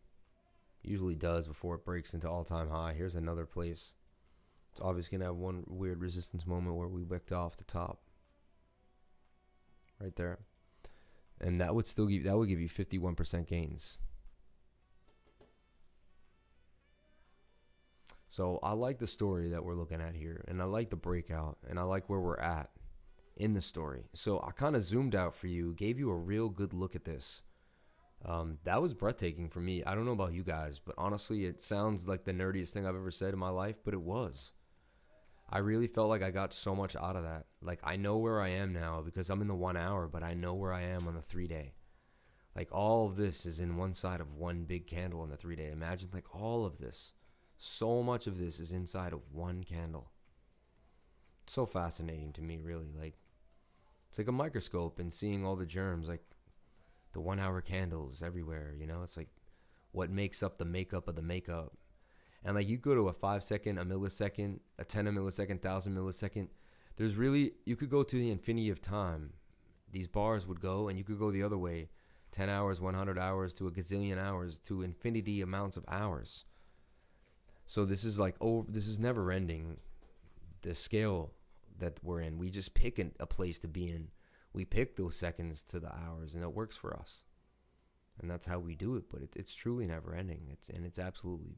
Usually does before it breaks into all-time high. Here's another place. It's obviously going to have one weird resistance moment where we wicked off the top. Right there. And that would still give you 51% gains. So I like the story that we're looking at here, and I like the breakout, and I like where we're at in the story. So I kind of zoomed out for you, gave you a real good look at this. That was breathtaking for me. I don't know about you guys, but honestly, it sounds like the nerdiest thing I've ever said in my life, but it was. I really felt like I got so much out of that. Like, I know where I am now because I'm in the 1 hour, but I know where I am on the 3-day. Like, all of this is in one side of one big candle on the 3-day. Imagine, like, all of this. So much of this is inside of one candle. It's so fascinating to me, really. Like, it's like a microscope and seeing all the germs, like the 1 hour candles everywhere, you know? It's like what makes up the makeup of the makeup. And like, you go to a 5 second, a millisecond, a 10 a millisecond, 1,000 millisecond. There's really, you could go to the infinity of time. These bars would go, and you could go the other way. 10 hours, 100 hours, to a gazillion hours, to infinity amounts of hours. So this is like, this is never ending. The scale that we're in, we just pick a place to be in. We pick those seconds to the hours, and it works for us. And that's how we do it. But it's truly never ending. It's absolutely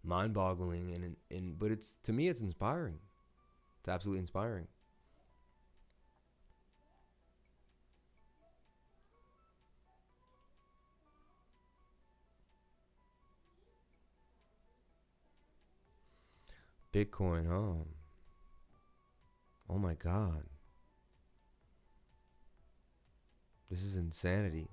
mind-boggling, but it's, to me, it's inspiring. It's absolutely inspiring. Bitcoin, huh? Oh my God. This is insanity.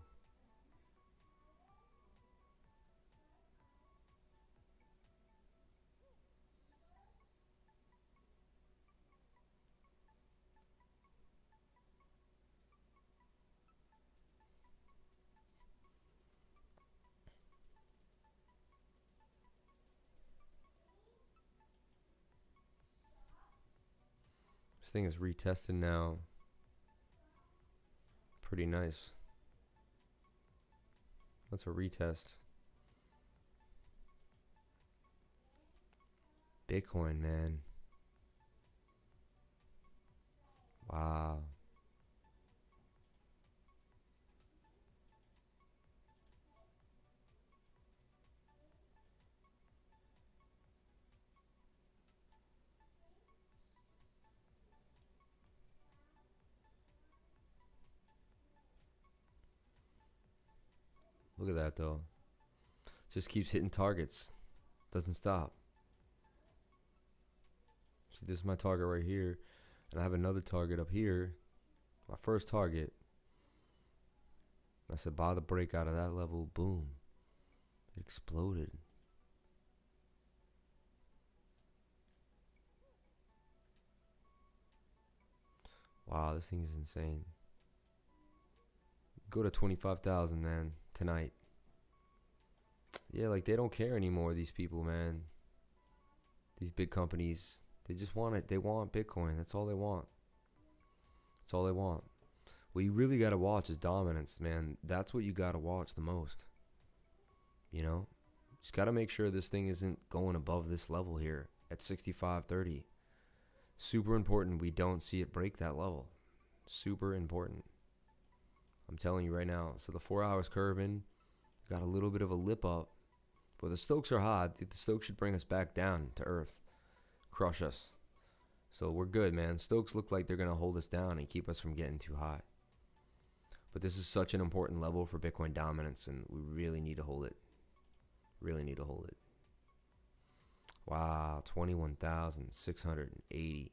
This thing is retested now. Pretty nice. That's a retest. Bitcoin, man. Wow. Look at that, though. Just keeps hitting targets. Doesn't stop. See, this is my target right here. And I have another target up here. My first target. I said, buy the break out of that level. Boom. It exploded. Wow, this thing is insane. Go to 25,000, man, tonight. Yeah, like, they don't care anymore, these people, man. These big companies, they just want it. They want Bitcoin. That's all they want. That's all they want. What you really got to watch is dominance, man. That's what you got to watch the most. You know? Just got to make sure this thing isn't going above this level here at 65.30. Super important we don't see it break that level. Super important. I'm telling you right now. So the 4 hours curving got a little bit of a lip up. But the Stokes are hot. The Stokes should bring us back down to earth. Crush us. So we're good, man. Stokes look like they're going to hold us down and keep us from getting too high. But this is such an important level for Bitcoin dominance, and we really need to hold it. Really need to hold it. Wow, 21,680.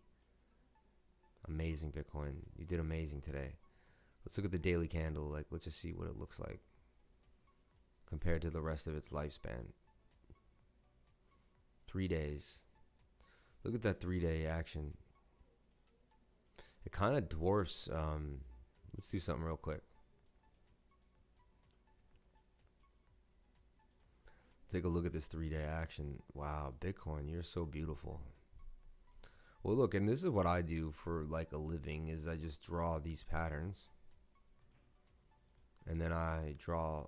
Amazing, Bitcoin. You did amazing today. Let's look at the daily candle. Like, let's just see what it looks like compared to the rest of its lifespan. 3 days. Look at that 3-day action. It kind of dwarfs. Let's do something real quick. Take a look at this 3-day action. Wow, Bitcoin, you're so beautiful. Well, look, and this is what I do for like a living, is I just draw these patterns. And then I draw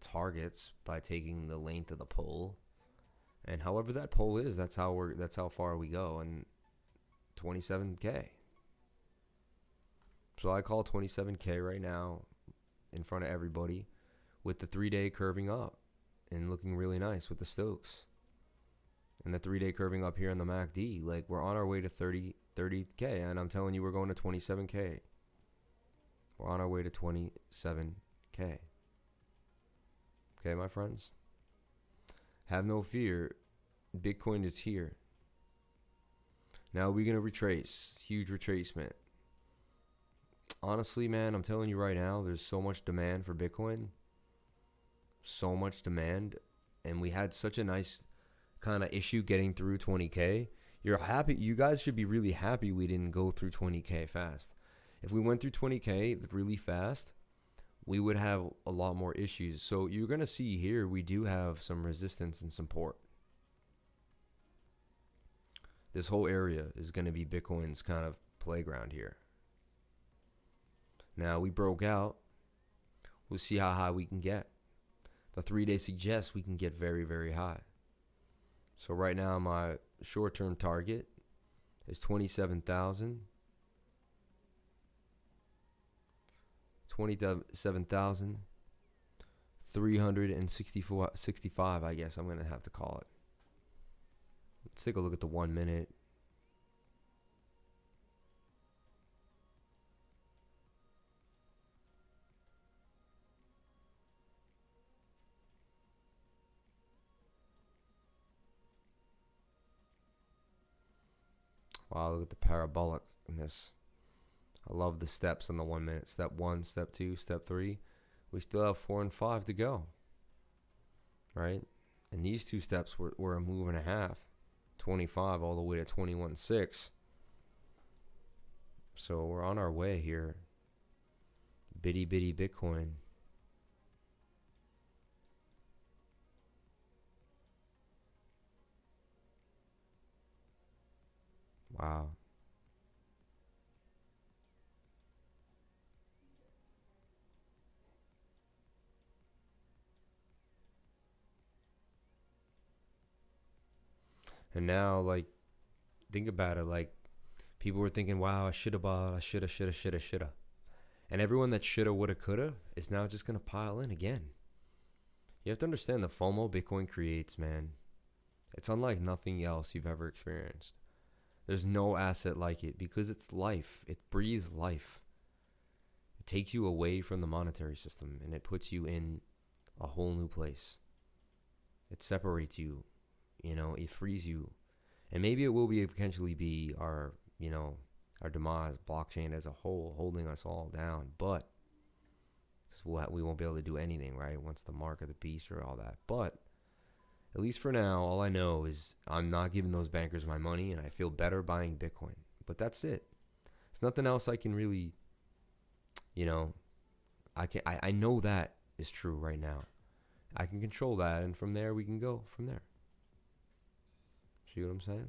targets by taking the length of the pole. And however that pole is, that's how far we go. And 27K. So I call 27K right now in front of everybody, with the 3-day curving up and looking really nice with the Stokes. And the 3-day curving up here in the MACD. Like, we're on our way to 30K. And I'm telling you, we're going to 27K. We're on our way to 27K. Okay, my friends? Have no fear. Bitcoin is here. Now we're going to retrace. Huge retracement. Honestly, man, I'm telling you right now, there's so much demand for Bitcoin. So much demand. And we had such a nice kind of issue getting through 20K. You're happy. You guys should be really happy we didn't go through 20K fast. If we went through 20K really fast, we would have a lot more issues. So you're going to see here, we do have some resistance and support. This whole area is going to be Bitcoin's kind of playground here. Now we broke out. We'll see how high we can get. The 3-day suggests we can get very, very high. So right now my short-term target is 27,000. 27,365, I guess I'm going to have to call it. Let's take a look at the 1 minute. Wow, look at the parabolic in this. I love the steps on the 1 minute. Step 1, step 2, step 3. We still have 4 and 5 to go. Right? And these two steps were a move and a half. 25 all the way to 21.6. So we're on our way here. Bitty bitty Bitcoin. Wow. And now, like, think about it. Like, people were thinking, wow, I should have bought, I shoulda. And everyone that shoulda, woulda, coulda is now just going to pile in again. You have to understand the FOMO Bitcoin creates, man. It's unlike nothing else you've ever experienced. There's no asset like it because it's life. It breathes life. It takes you away from the monetary system and it puts you in a whole new place. It separates you. You know, it frees you. And maybe it will potentially be our, you know, our demise, blockchain as a whole, holding us all down. But because we won't be able to do anything, right? Once the mark of the beast or all that. But at least for now, all I know is I'm not giving those bankers my money and I feel better buying Bitcoin. But that's it. There's nothing else I can really, you know, I know that is true right now. I can control that, and from there we can go from there. See what I'm saying?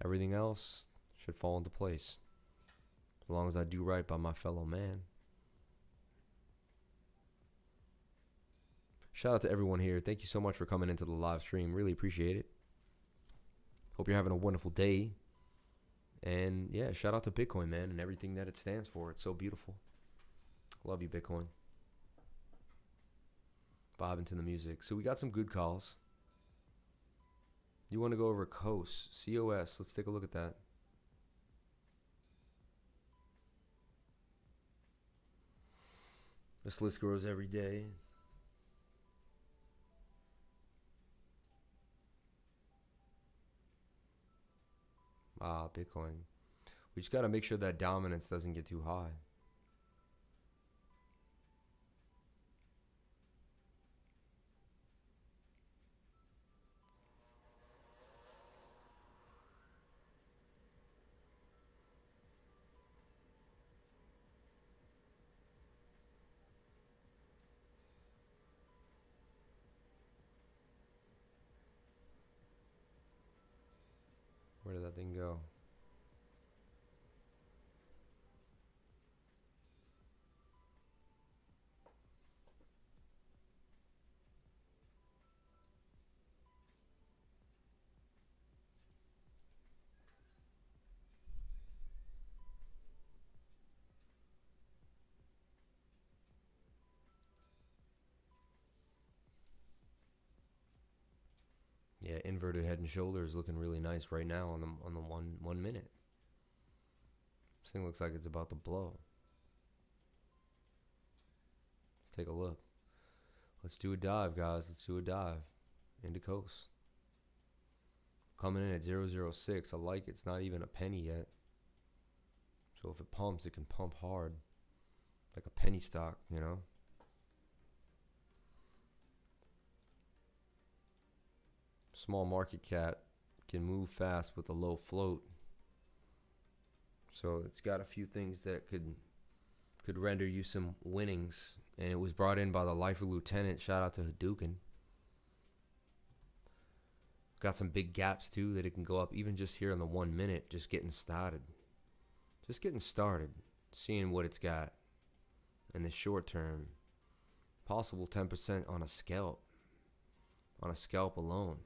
Everything else should fall into place. As long as I do right by my fellow man. Shout out to everyone here. Thank you so much for coming into the live stream. Really appreciate it. Hope you're having a wonderful day. And yeah, shout out to Bitcoin, man, and everything that it stands for. It's so beautiful. Love you, Bitcoin. Bob into the music. So we got some good calls. You want to go over COS, COS. Let's take a look at that. This list grows every day. Bitcoin. We just got to make sure that dominance doesn't get too high. Where did that thing go? Yeah, inverted head and shoulders looking really nice right now on the 1 minute. This thing looks like it's about to blow. Let's take a look. Let's do a dive, guys. Let's do a dive into coast. Coming in at 006. I like it. It's not even a penny yet. So if it pumps, it can pump hard. Like a penny stock, you know? Small market cap can move fast with a low float. So it's got a few things that could render you some winnings. And it was brought in by the Lifer Lieutenant. Shout out to Hadouken. Got some big gaps too that it can go up even just here in the 1 minute. Just getting started. Just getting started. Seeing what it's got in the short term. Possible 10% on a scalp. On a scalp alone.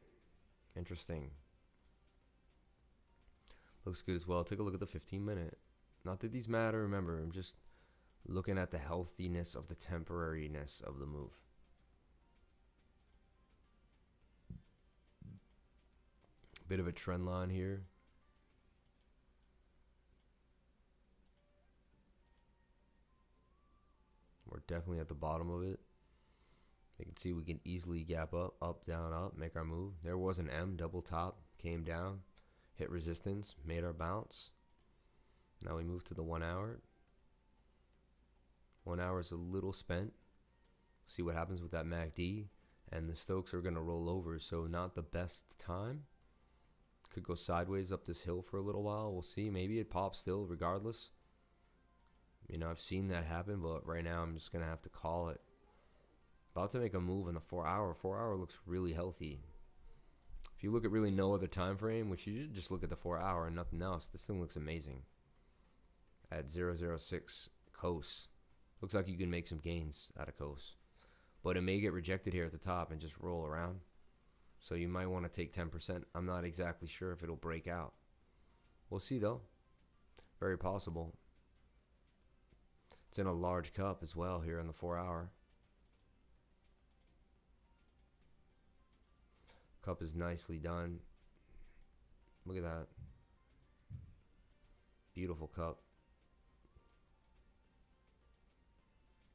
Interesting. Looks good as well. Take a look at the 15-minute. Not that these matter. Remember, I'm just looking at the healthiness of the temporariness of the move. Bit of a trend line here. We're definitely at the bottom of it. You can see we can easily gap up, down, up, make our move. There was an M, double top, came down, hit resistance, made our bounce. Now we move to the 1 hour. 1 hour is a little spent. See what happens with that MACD. And the Stokes are going to roll over, so not the best time. Could go sideways up this hill for a little while. We'll see. Maybe it pops still regardless. You know, I've seen that happen, but right now I'm just going to have to call it. About to make a move in the 4 hour. 4 hour looks really healthy. If you look at really no other time frame, which you should just look at the 4 hour and nothing else, this thing looks amazing. At 006 coast. Looks like you can make some gains out of coast. But it may get rejected here at the top and just roll around. So you might want to take 10%. I'm not exactly sure if it'll break out. We'll see though. Very possible. It's in a large cup as well here in the 4 hour. Cup is nicely done. Look at that. Beautiful cup.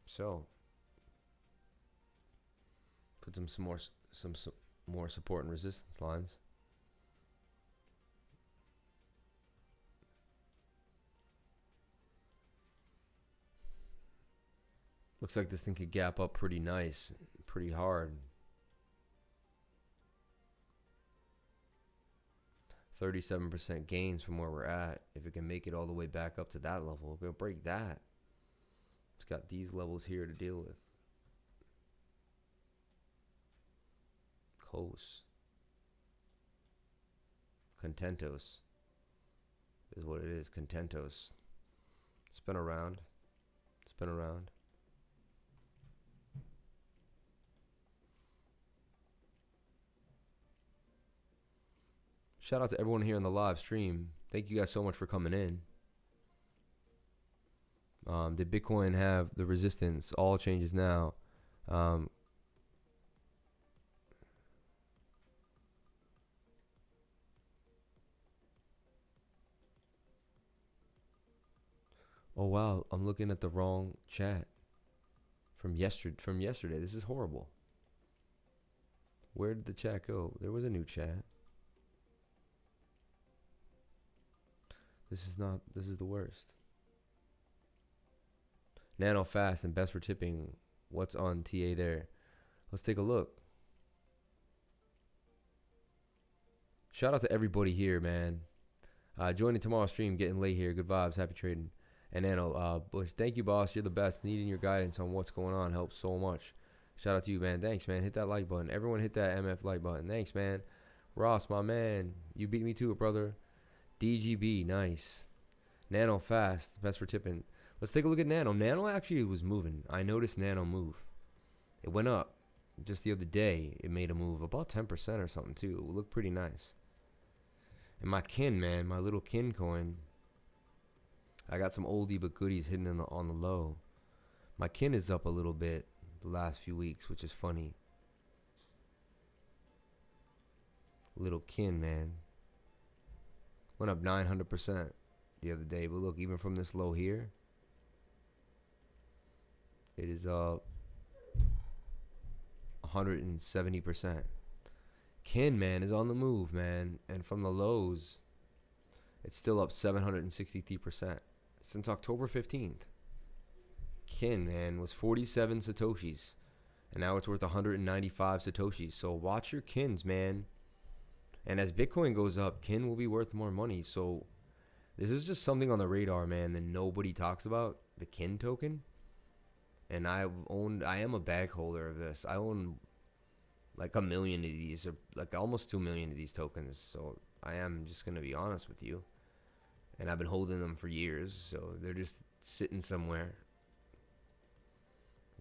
So put some more support and resistance lines. Looks like this thing could gap up pretty nice, pretty hard. 37% gains from where we're at. If it can make it all the way back up to that level, we'll break that. It's got these levels here to deal with. Coast. Contentos is what it is. Contentos. Spin around. Spin around. Shout out to everyone here on the live stream. Thank you guys so much for coming in. Did Bitcoin have the resistance? All changes now. Oh wow, I'm looking at the wrong chat from yesterday. This is horrible. Where did the chat go? There was a new chat. This is the worst. Nano fast and best for tipping. What's on TA there? Let's take a look. Shout out to everybody here, man. Joining tomorrow's stream, getting late here. Good vibes, happy trading. And Nano, Bush, thank you, boss. You're the best. Needing your guidance on what's going on helps so much. Shout out to you, man. Thanks, man. Hit that like button. Everyone hit that MF like button. Thanks, man. Ross, my man. You beat me to it, brother. DGB, nice. Nano fast, best for tipping. Let's take a look at Nano. Nano actually was moving. I noticed Nano move. It went up. Just the other day, it made a move about 10% or something too. It looked pretty nice. And my kin, man, my little kin coin. I got some oldie but goodies hidden on the low. My kin is up a little bit the last few weeks, which is funny. Little kin, man. Went up 900% the other day. But look, even from this low here, it is up 170%. Kin, man, is on the move, man. And from the lows, it's still up 763% since October 15th. Kin, man, was 47 Satoshis. And now it's worth 195 Satoshis. So watch your kins, man. And as Bitcoin goes up, kin will be worth more money. So this is just something on the radar, man, that nobody talks about. The kin token. And I am a bag holder of this. I own like 1 million of these, or like almost 2 million of these tokens. So I am just going to be honest with you. And I've been holding them for years. So they're just sitting somewhere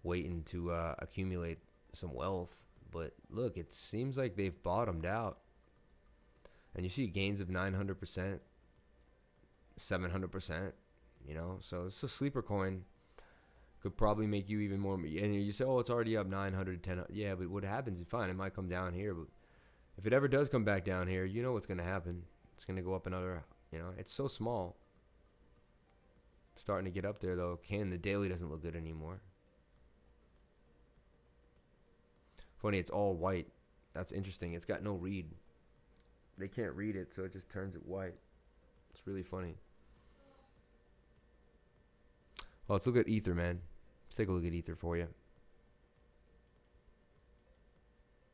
waiting to accumulate some wealth. But look, it seems like they've bottomed out. And you see gains of 900%, 700%, you know. So it's a sleeper coin. Could probably make you even more. And you say, oh, it's already up 910. Yeah, but what happens? Fine, it might come down here. But if it ever does come back down here, you know what's going to happen. It's going to go up another, you know. It's so small. Starting to get up there, though. The daily doesn't look good anymore. Funny, it's all white. That's interesting. It's got no read. They can't read it, so it just turns it white. It's really funny. Well, let's look at Ether, man. Let's take a look at Ether for you.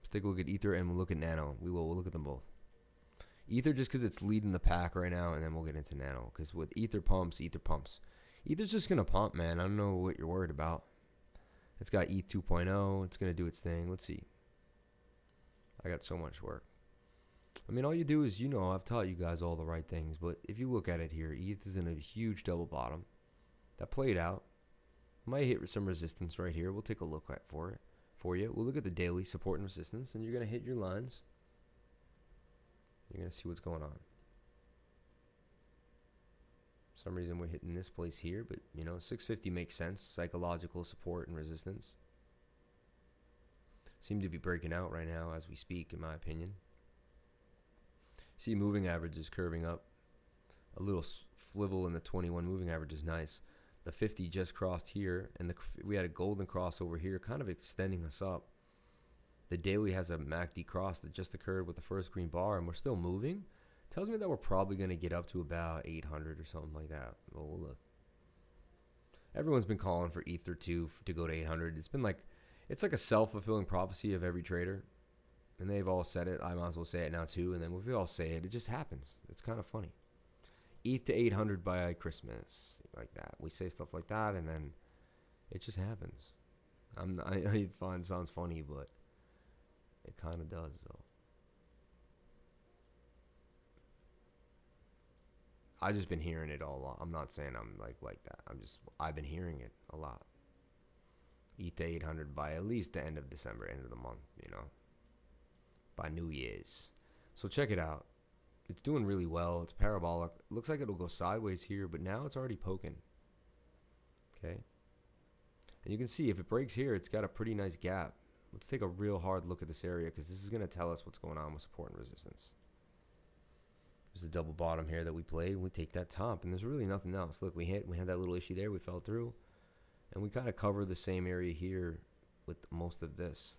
Let's take a look at Ether, and we'll look at Nano. We'll look at them both. Ether just because it's leading the pack right now, and then we'll get into Nano. Because with Ether pumps. Ether's just going to pump, man. I don't know what you're worried about. It's got ETH 2.0. It's going to do its thing. Let's see. I got so much work. I mean, all you do is, you know, I've taught you guys all the right things, but if you look at it here, ETH is in a huge double bottom. That played out. Might hit some resistance right here. We'll take a look at for you. We'll look at the daily support and resistance, and you're going to hit your lines. You're going to see what's going on. For some reason, we're hitting this place here, but, you know, 650 makes sense. Psychological support and resistance seem to be breaking out right now as we speak, in my opinion. See, moving average is curving up. A little swivel in the 21 moving average is nice. The 50 just crossed here, and we had a golden cross over here, kind of extending us up. The daily has a MACD cross that just occurred with the first green bar, and we're still moving. Tells me that we're probably going to get up to about 800 or something like that. Well, we'll look. Everyone's been calling for Ether 2 to go to 800. It's like a self-fulfilling prophecy of every trader. And they've all said it. I might as well say it now too. And then if we all say it, it just happens. It's kind of funny. ETH to 800 by Christmas, like that. We say stuff like that, and then it just happens. I find it sounds funny, but it kind of does, though. I've just been hearing it all along. I'm not saying I'm like that. I've been hearing it a lot. ETH to 800 by at least the end of December, end of the month, you know. By New Year's. So check it out. It's doing really well. It's parabolic. Looks like it'll go sideways here, but now it's already poking. Okay. And you can see if it breaks here, it's got a pretty nice gap. Let's take a real hard look at this area, because this is going to tell us what's going on with support and resistance. There's a double bottom here that we played, and we take that top, and there's really nothing else. Look, we had that little issue there. We fell through, and we kind of cover the same area here with most of this.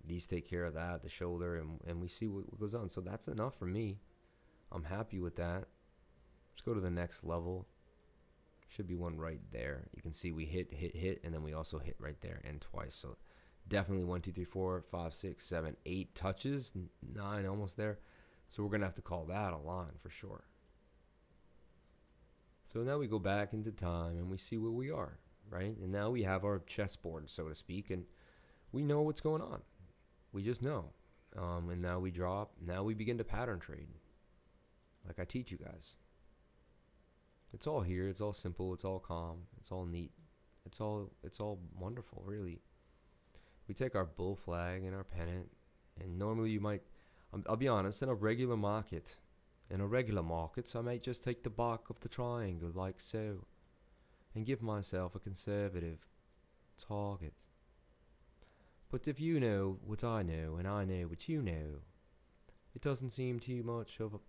These take care of that, the shoulder, and we see what goes on. So that's enough for me. I'm happy with that. Let's go to the next level. Should be one right there. You can see we hit, and then we also hit right there and twice. So definitely 1, 2, 3, 4, 5, 6, 7, 8 touches, 9 almost there. So we're going to have to call that a line for sure. So now we go back into time and we see where we are, right? And now we have our chessboard, so to speak, and we know what's going on. We just know. And now we drop. Now we begin to pattern trade. like I teach you guys. It's all here. It's all simple. It's all calm. It's all neat. It's all wonderful, really. We take our bull flag and our pennant, and normally you might, I'll be honest, in a regular market, I might just take the bark of the triangle like so, and give myself a conservative target. But if you know what I know, and I know what you know, it doesn't seem too much of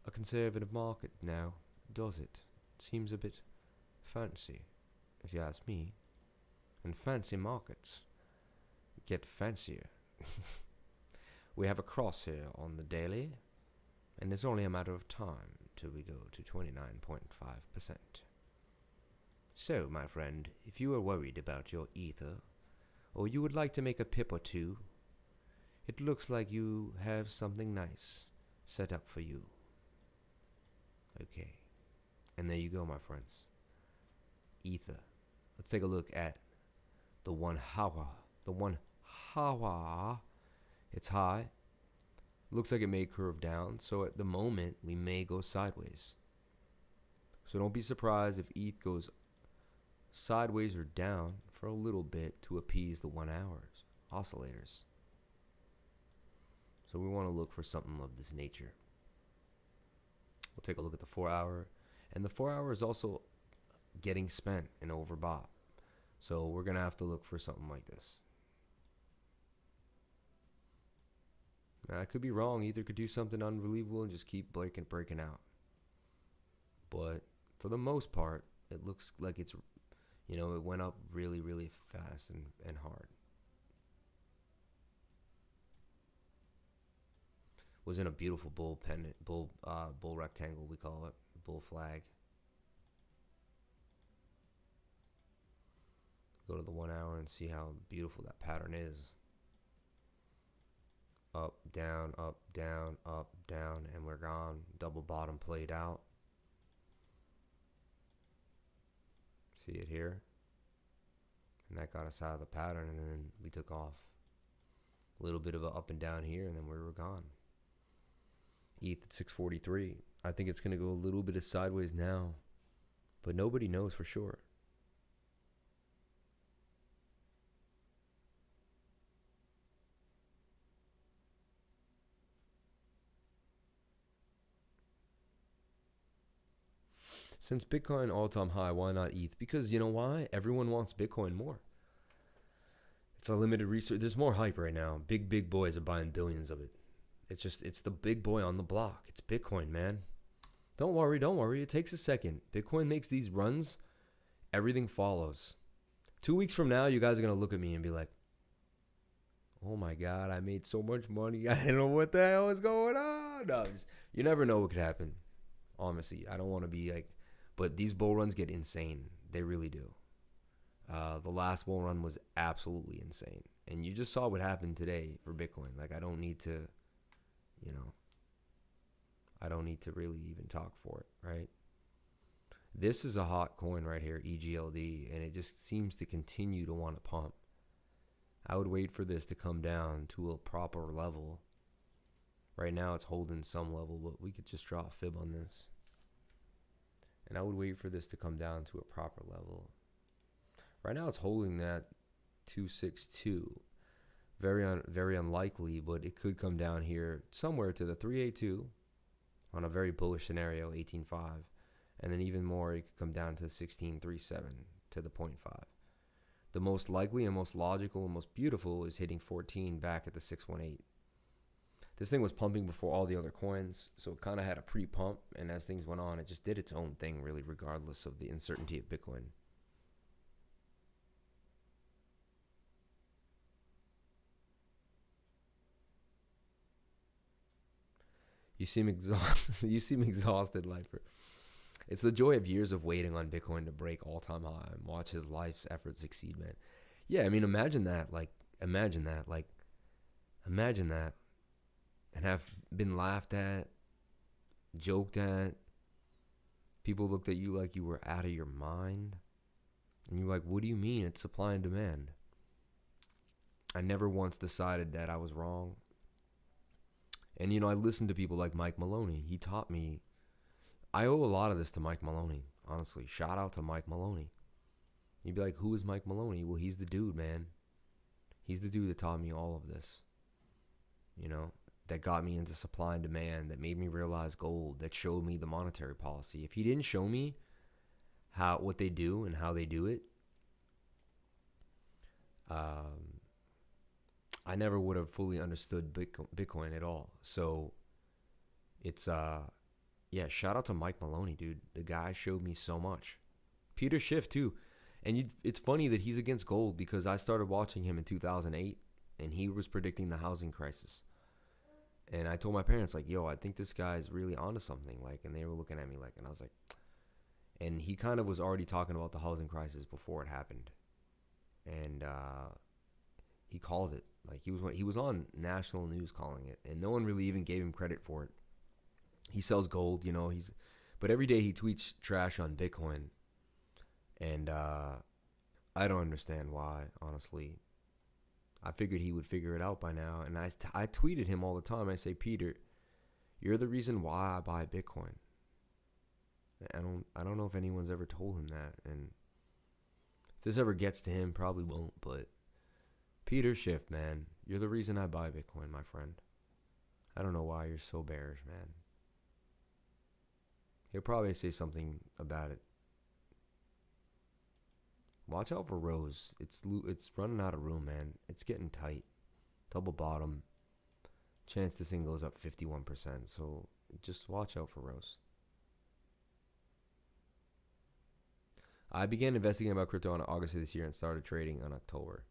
a conservative market now, does it? It seems a bit fancy, if you ask me. And fancy markets get fancier. We have a cross here on the daily, and it's only a matter of time till we go to 29.5%. So, my friend, if you are worried about your ether, or you would like to make a pip or two, it looks like you have something nice set up for you. Okay. And there you go, my friends. Ether. Let's take a look at the 1 hour. The 1 hour. It's high. Looks like it may curve down. So at the moment, we may go sideways. So don't be surprised if ETH goes sideways or down for a little bit to appease the 1 hours oscillators. So we want to look for something of this nature. We'll take a look at the 4 hour. And the 4 hour is also getting spent and overbought. So we're going to have to look for something like this. Now, I could be wrong. Either could do something unbelievable and just keep breaking out. But for the most part, it looks like it's, you know, it went up really, really fast and hard. Was in a beautiful bull pennant, bull rectangle, we call it, bull flag. Go to the 1 hour and see how beautiful that pattern is. Up, down, up, down, up, down, and we're gone. Double bottom played out. See it here? And that got us out of the pattern, and then we took off. A little bit of a up and down here, and then we were gone. ETH at 643. I think it's going to go a little bit of sideways now, but nobody knows for sure. Since Bitcoin all-time high, why not ETH? Because you know why? Everyone wants Bitcoin more. It's a limited research. There's more hype right now. Big boys are buying billions of it. It's the big boy on the block. It's Bitcoin, man. Don't worry. It takes a second. Bitcoin makes these runs. Everything follows. 2 weeks from now, you guys are going to look at me and be like, oh my God, I made so much money. I don't know what the hell is going on. No, you never know what could happen. Honestly, I don't want to be like, but these bull runs get insane. They really do. The last bull run was absolutely insane. And you just saw what happened today for Bitcoin. Like, I don't need to, I don't need to really even talk for it, right? This is a hot coin right here, EGLD, and it just seems to continue to want to pump. I would wait for this to come down to a proper level. Right now it's holding some level, but we could just draw a fib on this. And I would wait for this to come down to a proper level. Right now it's holding that 262. Very unlikely, but it could come down here somewhere to the 382 on a very bullish scenario, 18.5. And then even more, it could come down to 16.37 to the 0.5. The most likely and most logical and most beautiful is hitting 14 back at the 618. This thing was pumping before all the other coins, so it kind of had a pre-pump, and as things went on, it just did its own thing, really, regardless of the uncertainty of Bitcoin. You seem exhausted. You seem exhausted, Lifer. It's the joy of years of waiting on Bitcoin to break all-time high and watch his life's effort succeed, man. Yeah, I mean, imagine that. Imagine that. And have been laughed at, joked at. People looked at you like you were out of your mind. And you're like, what do you mean? It's supply and demand. I never once decided that I was wrong. And, you know, I listened to people like Mike Maloney. He taught me. I owe a lot of this to Mike Maloney, honestly. Shout out to Mike Maloney. You'd be like, who is Mike Maloney? Well, he's the dude, man. He's the dude that taught me all of this. You know, that got me into supply and demand, that made me realize gold, that showed me the monetary policy. If he didn't show me what they do and how they do it, I never would have fully understood Bitcoin at all. So it's yeah, shout out to Mike Maloney, dude. The guy showed me so much. Peter Schiff too. And it's funny that he's against gold, because I started watching him in 2008 and he was predicting the housing crisis. And I told my parents, like, yo, I think this guy's really onto something. Like, and they were looking at me like, and I was like, and he kind of was already talking about the housing crisis before it happened. And he called it. Like, he was on national news calling it, and no one really even gave him credit for it. He sells gold, you know, but every day he tweets trash on Bitcoin. And I don't understand why, honestly. I figured he would figure it out by now. And I tweeted him all the time. I say, Peter, you're the reason why I buy Bitcoin. I don't know if anyone's ever told him that. And if this ever gets to him, probably won't. But Peter Schiff, man, you're the reason I buy Bitcoin, my friend. I don't know why you're so bearish, man. He'll probably say something about it. Watch out for Rose. It's running out of room, man. It's getting tight. Double bottom. Chance this thing goes up 51%. So just watch out for Rose. I began investigating about crypto in August of this year and started trading in October.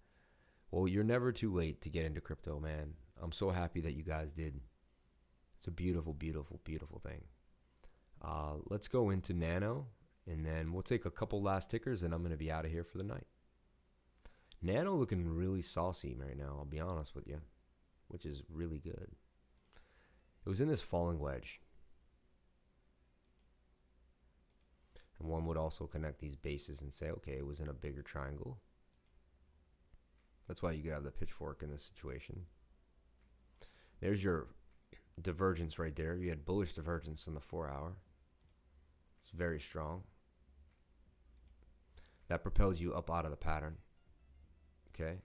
Well, you're never too late to get into crypto, man. I'm so happy that you guys did. It's a beautiful, beautiful, beautiful thing. Let's go into Nano. And then we'll take a couple last tickers, and I'm going to be out of here for the night. Nano looking really saucy right now, I'll be honest with you, which is really good. It was in this falling wedge. And one would also connect these bases and say, okay, it was in a bigger triangle. That's why you could have the pitchfork in this situation. There's your divergence right there. You had bullish divergence in the 4-hour. It's very strong. That propelled you up out of the pattern. Okay.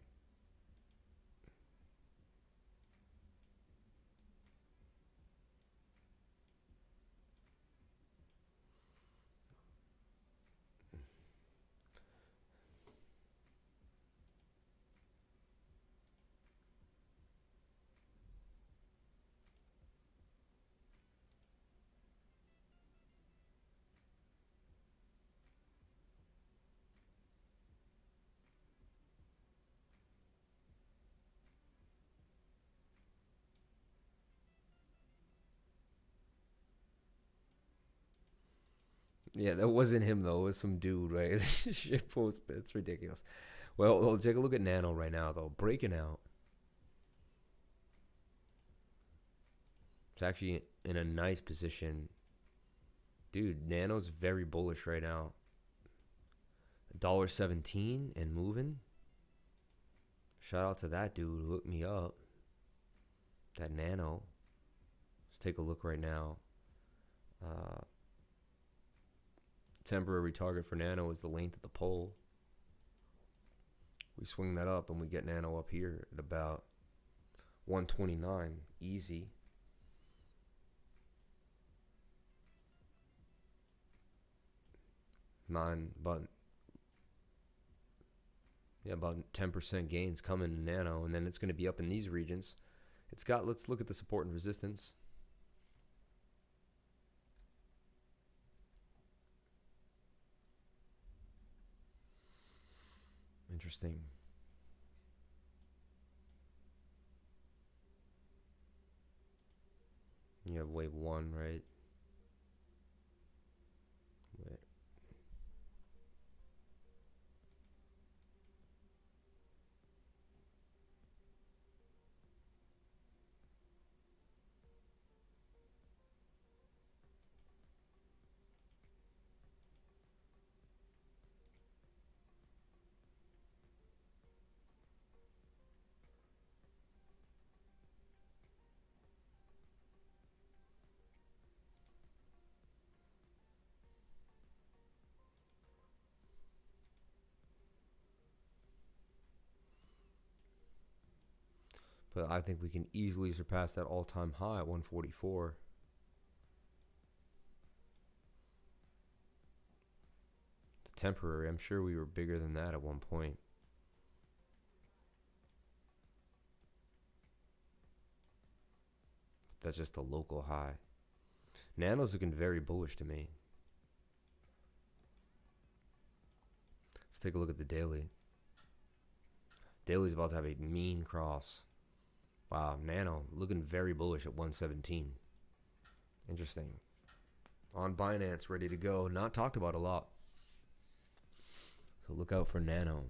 Yeah, that wasn't him though. It was some dude, right? Shit post. It's ridiculous. Well, take a look at Nano right now though. Breaking out. It's actually in a nice position. Dude, Nano's very bullish right now. $1.17 and moving. Shout out to that dude who hooked me up. That Nano. Let's take a look right now. Temporary target for Nano is the length of the pole. We swing that up and we get Nano up here at about 129. Easy. About 10% gains coming in Nano, and then it's going to be up in these regions. Let's look at the support and resistance. Interesting. You have wave 1, right? Wait. But I think we can easily surpass that all-time high at 144. The temporary, I'm sure we were bigger than that at one point. That's just a local high. Nano's looking very bullish to me. Let's take a look at the daily. Daily's about to have a mean cross. Wow, Nano looking very bullish at 117. Interesting. On Binance, ready to go. Not talked about a lot. So look out for Nano.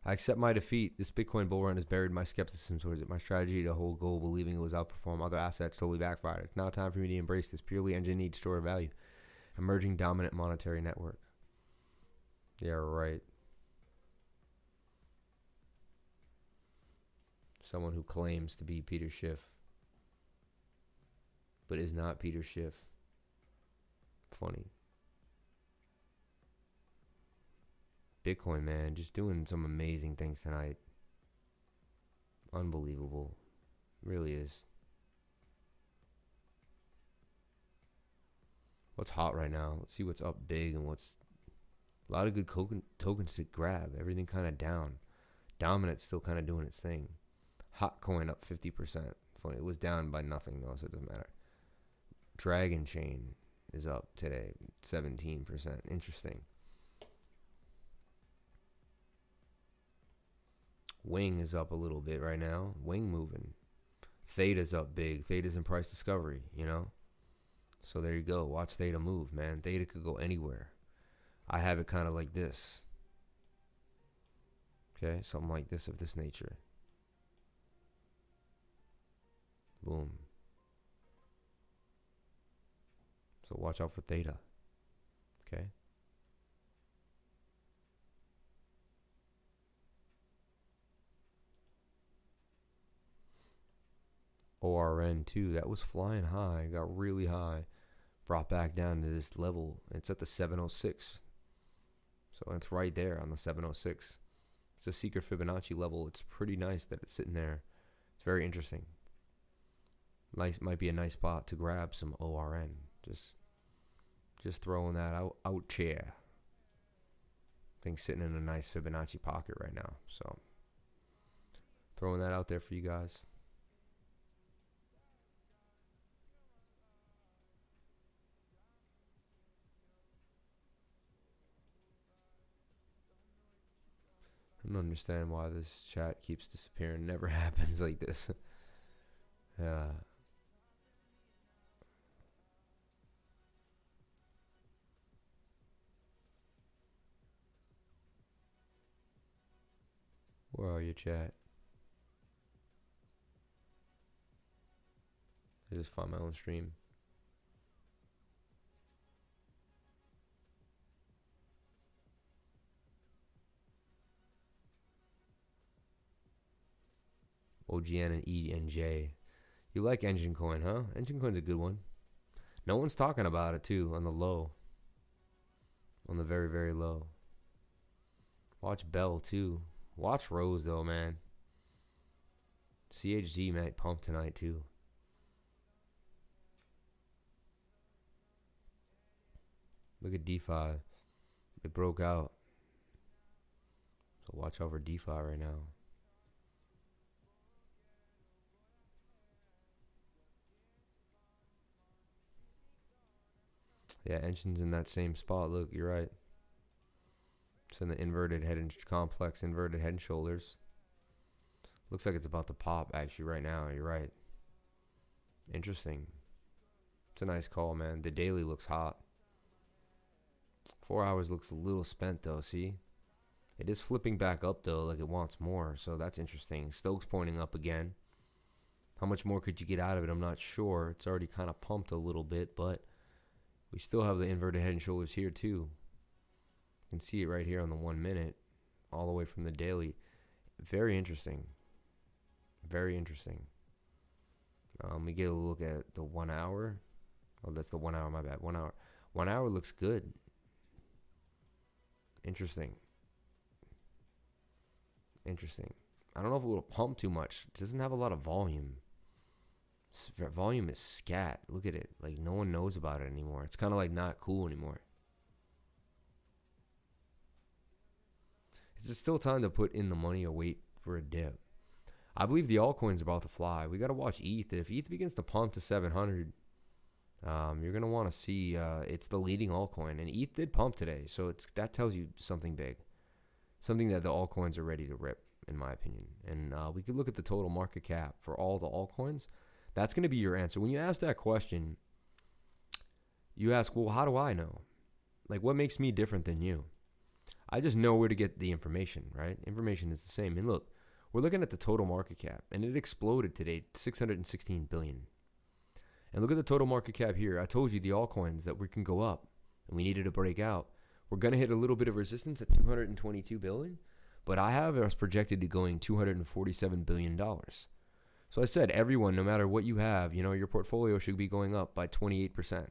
I accept my defeat. This Bitcoin bull run has buried my skepticism towards it. My strategy to hold gold, believing it was outperform other assets, totally backfired. It's now time for me to embrace this purely engineered store of value. Emerging dominant monetary network. Yeah, right. Someone who claims to be Peter Schiff, but is not Peter Schiff. Funny. Bitcoin, man, just doing some amazing things tonight. Unbelievable. Really is. What's hot right now? Let's see what's up big and what's... A lot of good tokens to grab. Everything kind of down. Dominant still kind of doing its thing. Hot coin up 50%. Funny, it was down by nothing though, so it doesn't matter. Dragon Chain is up today, 17%. Interesting. Wing is up a little bit right now. Wing moving. Theta's up big. Theta's in price discovery, you know? So there you go. Watch Theta move, man. Theta could go anywhere. I have it kind of like this. Okay? Something like this of this nature. Boom. So watch out for Theta. Okay? ORN too, that was flying high, got really high, brought back down to this level. It's at the 706, so it's right there on the 706. It's a secret Fibonacci level. It's pretty nice that it's sitting there. It's very interesting. Nice, might be a nice spot to grab some ORN. Just throwing that out chair. I think sitting in a nice Fibonacci pocket right now. So throwing that out there for you guys. I don't understand why this chat keeps disappearing. Never happens like this. Yeah. Where are you, chat? I just found my own stream. OGN and E and J. You like Engine Coin, huh? Engine Coin's a good one. No one's talking about it, too, on the low. On the very, very low. Watch Bell, too. Watch Rose, though, man. CHZ might pump tonight, too. Look at DeFi. It broke out. So watch out for DeFi right now. Yeah, Engine's in that same spot. Look, you're right. It's in the inverted head and complex inverted head and shoulders. Looks like it's about to pop actually right now. You're right. Interesting. It's a nice call, man. The daily looks hot. 4 hours looks a little spent though, see? It is flipping back up though, like it wants more. So that's interesting. Stokes pointing up again. How much more could you get out of it? I'm not sure. It's already kind of pumped a little bit, but We still have the inverted head and shoulders here too. You can see it right here on the 1 minute, all the way from the daily. Very interesting. Very interesting. We get a look at the 1 hour. Oh, that's the 1 hour, my bad. 1 hour. 1 hour looks good. Interesting. Interesting. I don't know if it will pump too much. It doesn't have a lot of volume. Volume is scat. Look at it. Like, no one knows about it anymore. It's kind of like not cool anymore. Is it still time to put in the money or wait for a dip? I believe the altcoins are about to fly. We got to watch ETH. If ETH begins to pump to 700, you're going to want to see it's the leading altcoin. And ETH did pump today, so that tells you something big. Something that the altcoins are ready to rip, in my opinion. And we could look at the total market cap for all the altcoins. That's going to be your answer. When you ask that question, you ask, well, how do I know? Like, what makes me different than you? I just know where to get the information, right? Information is the same. And look, we're looking at the total market cap, and it exploded today, 616 billion. And look at the total market cap here. I told you the altcoins that we can go up, and we needed to break out. We're going to hit a little bit of resistance at 222 billion, but I have us projected to going $247 billion. So I said, everyone, no matter what you have, your portfolio should be going up by 28%.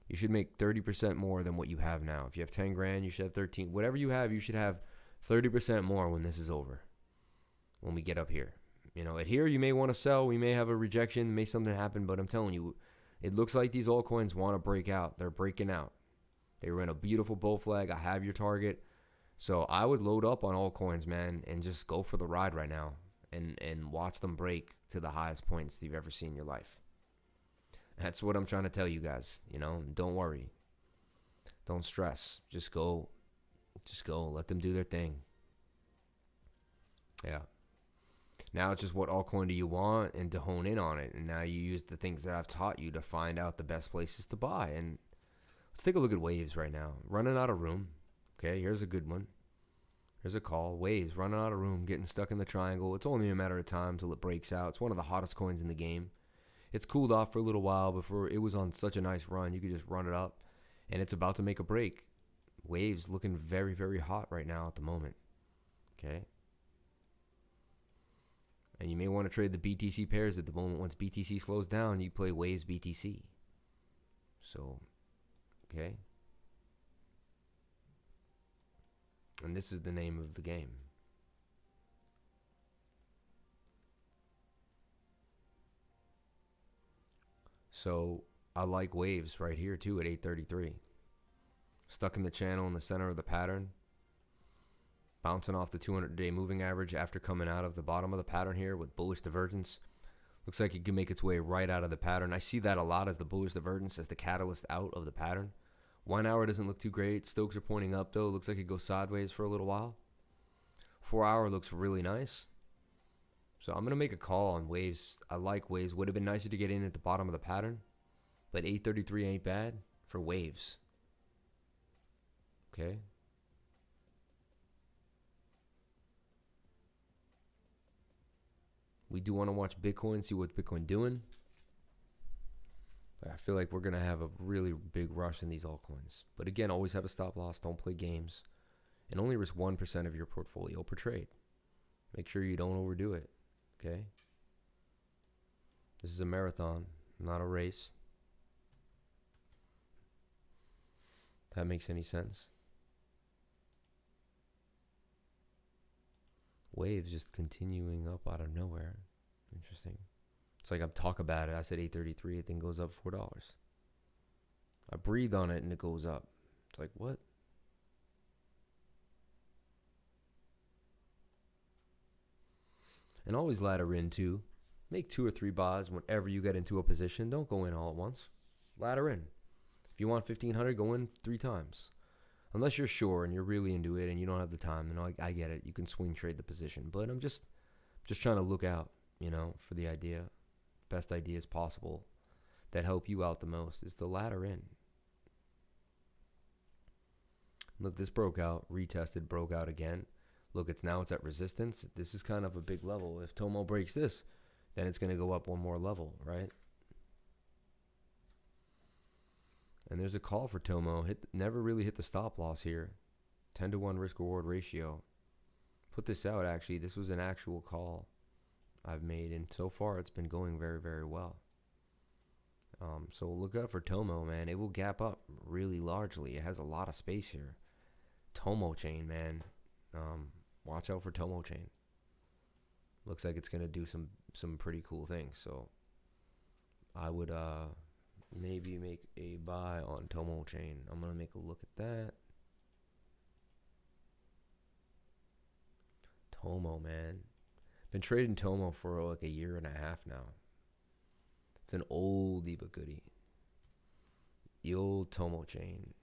You should make 30% more than what you have now. If you have 10 grand, you should have 13. Whatever you have, you should have 30% more when this is over. When we get up here. At here, you may want to sell. We may have a rejection. May something happen. But I'm telling you, it looks like these altcoins want to break out. They're breaking out. They were in a beautiful bull flag. I have your target. So I would load up on altcoins, man, and just go for the ride right now. And watch them break to the highest points you've ever seen in your life. That's what I'm trying to tell you guys. Don't worry. Don't stress. Just go. Let them do their thing. Yeah. Now it's just what altcoin do you want and to hone in on it. And now you use the things that I've taught you to find out the best places to buy. And let's take a look at waves right now. Running out of room. Okay, here's a good one. Here's a call. Waves, running out of room, getting stuck in the triangle. It's only a matter of time till it breaks out. It's one of the hottest coins in the game. It's cooled off for a little while before it was on such a nice run. You could just run it up, and it's about to make a break. Waves looking very, very hot right now at the moment. Okay. And you may want to trade the BTC pairs at the moment. Once BTC slows down, you play Waves BTC. So, okay. And this is the name of the game. So I like waves right here too at 833. Stuck in the channel in the center of the pattern. Bouncing off the 200-day moving average after coming out of the bottom of the pattern here with bullish divergence. Looks like it can make its way right out of the pattern. I see that a lot as the bullish divergence, as the catalyst out of the pattern. 1 hour doesn't look too great. Stokes are pointing up though. Looks like it goes sideways for a little while. 4 hour looks really nice. So I'm going to make a call on waves. I like waves. Would have been nicer to get in at the bottom of the pattern. But 833 ain't bad for waves. Okay. We do want to watch Bitcoin, see what's Bitcoin doing. But I feel like we're going to have a really big rush in these altcoins. But again, always have a stop loss. Don't play games. And only risk 1% of your portfolio per trade. Make sure you don't overdo it. Okay? This is a marathon, not a race. If that makes any sense. Waves just continuing up out of nowhere. Interesting. It's like I'm talking about it. I said 833. It then goes up $4. I breathe on it and it goes up. It's like, what? And always ladder in too. Make 2 or 3 buys whenever you get into a position. Don't go in all at once. Ladder in. If you want 1500, go in 3 times. Unless you're sure and you're really into it and you don't have the time, then I get it. You can swing trade the position. But I'm just trying to look out, for the idea. Best ideas possible that help you out the most is the ladder in. Look, this broke out, retested, broke out again. Look, it's at resistance. This is kind of a big level. If Tomo breaks this, then it's going to go up one more level, right? And there's a call for Tomo. Never really hit the stop loss here. 10-to-1 risk-reward ratio. Put this out, actually. This was an actual call I've made, and so far it's been going very, very well. So look out for Tomo, man. It will gap up really largely. It has a lot of space here. Tomo chain, man. Watch out for Tomo chain. Looks like it's gonna do some pretty cool things. So I would maybe make a buy on Tomo chain. I'm gonna make a look at that. Tomo, man. Been trading Tomo for like a year and a half now. It's an oldie but goodie. The old Tomo chain.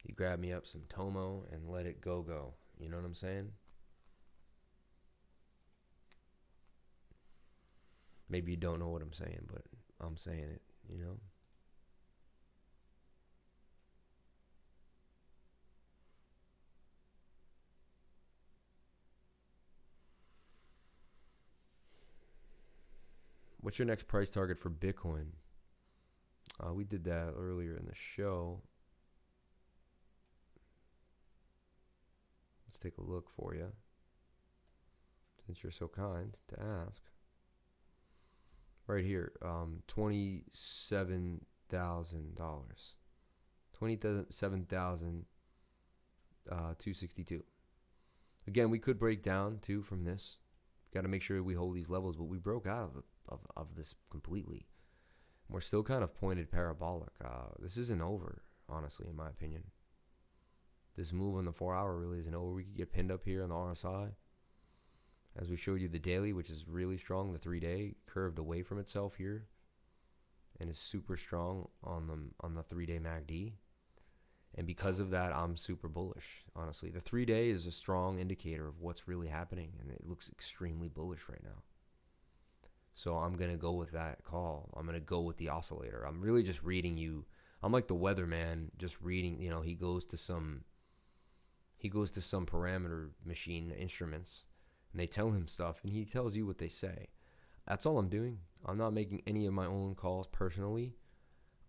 You grab me up some Tomo and let it go. You know what I'm saying? Maybe you don't know what I'm saying, but I'm saying it, you know? What's your next price target for Bitcoin? We did that earlier in the show. Let's take a look for you, since you're so kind to ask. Right here, $27,000. $27,262. Again, we could break down too from this. Got to make sure we hold these levels, but we broke out of this completely. We're still kind of pointed parabolic. This isn't over, honestly, in my opinion. This move on the 4-hour really isn't over. We could get pinned up here on the RSI. As we showed you the daily, which is really strong. The 3-day curved away from itself here and is super strong on the 3-day MACD. And because of that, I'm super bullish, honestly. The 3-day is a strong indicator of what's really happening, and it looks extremely bullish right now. So I'm going to go with that call. I'm going to go with the oscillator. I'm really just reading you. I'm like the weatherman, just reading, you know, he goes to some parameter machine instruments, and they tell him stuff, and he tells you what they say. That's all I'm doing. I'm not making any of my own calls personally.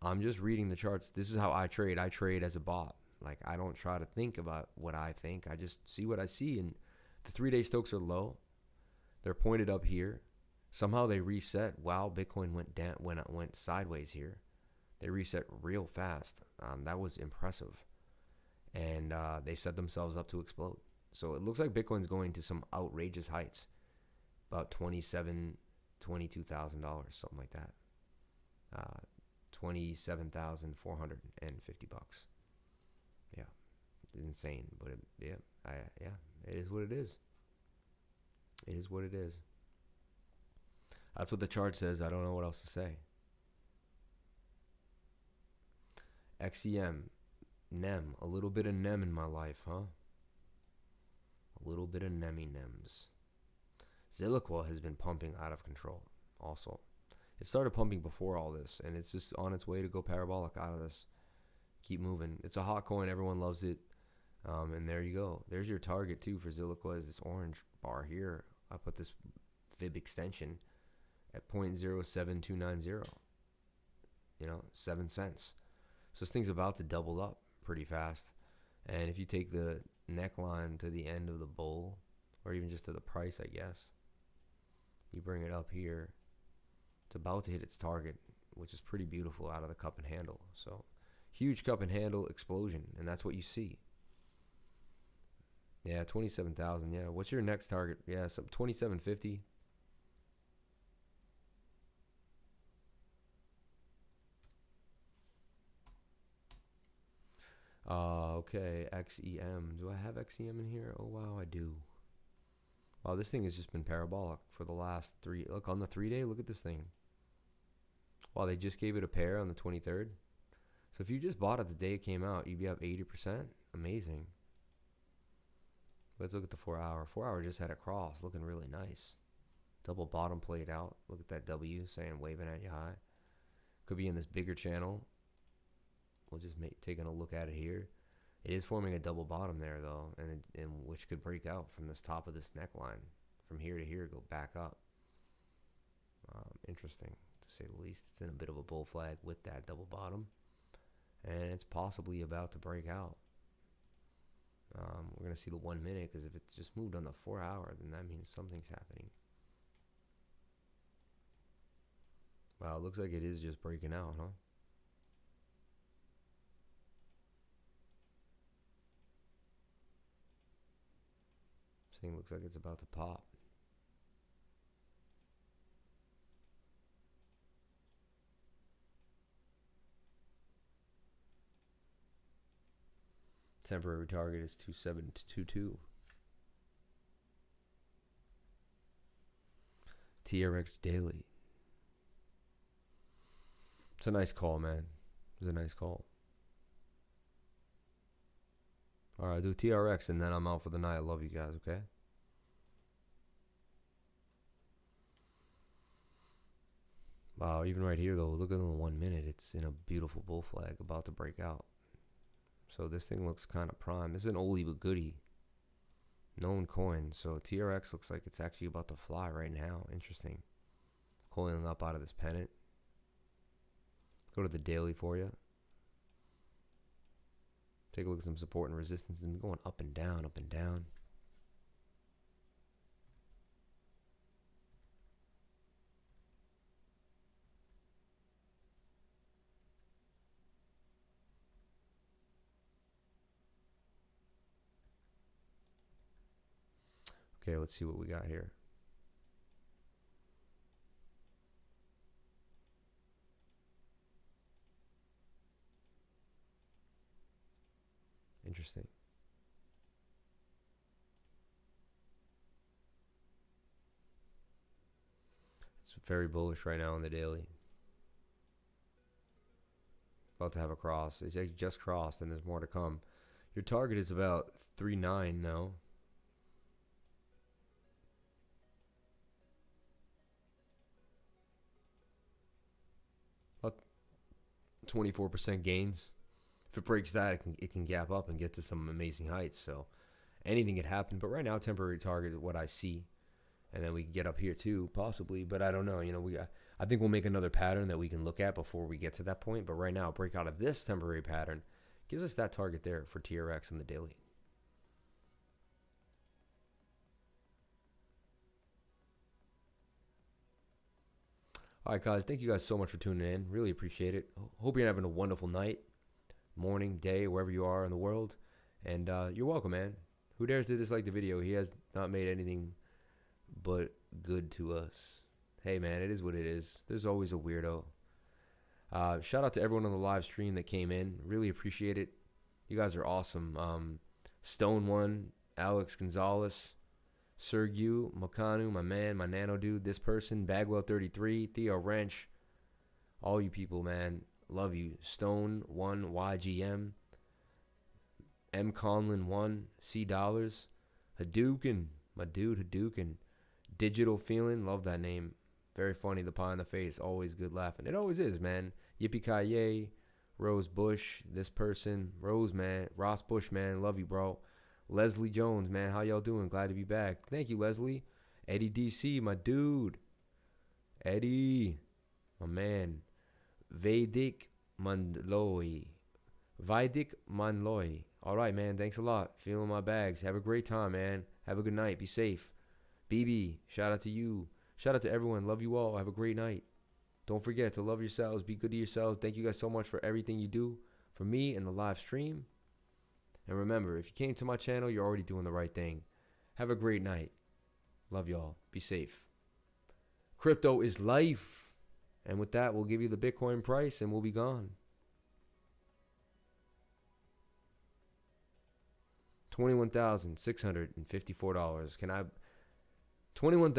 I'm just reading the charts. This is how I trade. I trade as a bot. Like, I don't try to think about what I think. I just see what I see. And the 3-day Stokes are low. They're pointed up here. Somehow they reset. Wow, Bitcoin went down, went sideways here. They reset real fast. That was impressive. And they set themselves up to explode. So it looks like Bitcoin's going to some outrageous heights. About $22,000, something like that. $27,450. Yeah, insane, but it is what it is. It is what it is. That's what the chart says. I don't know what else to say. XEM, NEM, a little bit of NEM in my life, huh? A little bit of NEMs. Zilliqua has been pumping out of control also. It started pumping before all this, and it's just on its way to go parabolic out of this. Keep moving. It's a hot coin. Everyone loves it. And there you go. There's your target, too, for Zilliqua, is this orange bar here. I put this fib extension at 0.07290. 7 cents. So this thing's about to double up pretty fast. And if you take the neckline to the end of the bull, or even just to the price, I guess, you bring it up here, it's about to hit its target, which is pretty beautiful out of the cup and handle. So huge cup and handle explosion, and that's what you see. Yeah, 27,000. Yeah, what's your next target? Yeah, some 2750. Okay, XEM. Do I have XEM in here? Oh wow, I do. Wow, this thing has just been parabolic for the last 3. Look, on the 3-day, look at this thing. Wow, they just gave it a pair on the 23rd. So if you just bought it the day it came out, you'd be up 80%. Amazing. Let's look at the 4-hour. 4-hour just had a cross, looking really nice. Double bottom played out. Look at that W saying waving at you high. Could be in this bigger channel. We'll just taking a look at it here. It is forming a double bottom there though, and which could break out from this top of this neckline. From here to here, go back up. Interesting. to say the least. It's in a bit of a bull flag with that double bottom, and it's possibly about to break out. We're going to see the 1 minute, because if it's just moved on the 4 hour, then that means something's happening. Wow, it looks like it is just breaking out, huh? This thing looks like it's about to pop. Temporary target is 2722. TRX daily. It's a nice call, man. It's a nice call. All right, I'll do TRX and then I'm out for the night. I love you guys, okay? Wow, even right here, though, look at the 1 minute. It's in a beautiful bull flag about to break out. So this thing looks kind of prime. This is an oldie but goodie. Known coin. So TRX looks like it's actually about to fly right now. Interesting. Coiling up out of this pennant. Go to the daily for you. Take a look at some support and resistance. And going up and down, up and down. Okay, let's see what we got here. Interesting. It's very bullish right now on the daily. About to have a cross. It's just crossed and there's more to come. Your target is about 3.9 now. About 24% gains. If it breaks that, it can gap up and get to some amazing heights. So anything could happen. But right now, temporary target is what I see. And then we can get up here too, possibly. But I don't know. You know, I think we'll make another pattern that we can look at before we get to that point. But right now, break out of this temporary pattern gives us that target there for TRX and the daily. All right, guys. Thank you guys so much for tuning in. Really appreciate it. Hope you're having a wonderful night, morning, day, wherever you are in the world. And you're welcome, man. Who dares to dislike the video? He has not made anything but good to us. Hey, man, it is what it is. There's always a weirdo. Shout out to everyone on the live stream that came in. Really appreciate it. You guys are awesome. Stone One, Alex Gonzalez, Sergio Makanu, my man, my nano dude, this person, Bagwell33, Theo Wrench, all you people, man. Love you. Stone 1 YGM, M Conlin 1, C Dollars, Hadouken, my dude Hadouken, Digital Feeling, love that name. Very funny, the pie in the face, always good laughing. It always is, man. Yippee-ki-yay, Rose Bush, this person, Rose, man, Ross Bush, man, love you, bro. Leslie Jones, man, how y'all doing? Glad to be back. Thank you, Leslie. Eddie DC, my dude. Eddie, my man. Vedic Manloy. All right, man. Thanks a lot. Feeling my bags. Have a great time, man. Have a good night. Be safe. BB, shout out to you. Shout out to everyone. Love you all. Have a great night. Don't forget to love yourselves. Be good to yourselves. Thank you guys so much for everything you do for me and the live stream. And remember, if you came to my channel, you're already doing the right thing. Have a great night. Love y'all. Be safe. Crypto is life. And with that, we'll give you the Bitcoin price and we'll be gone. $21,654. Can I? $21,000.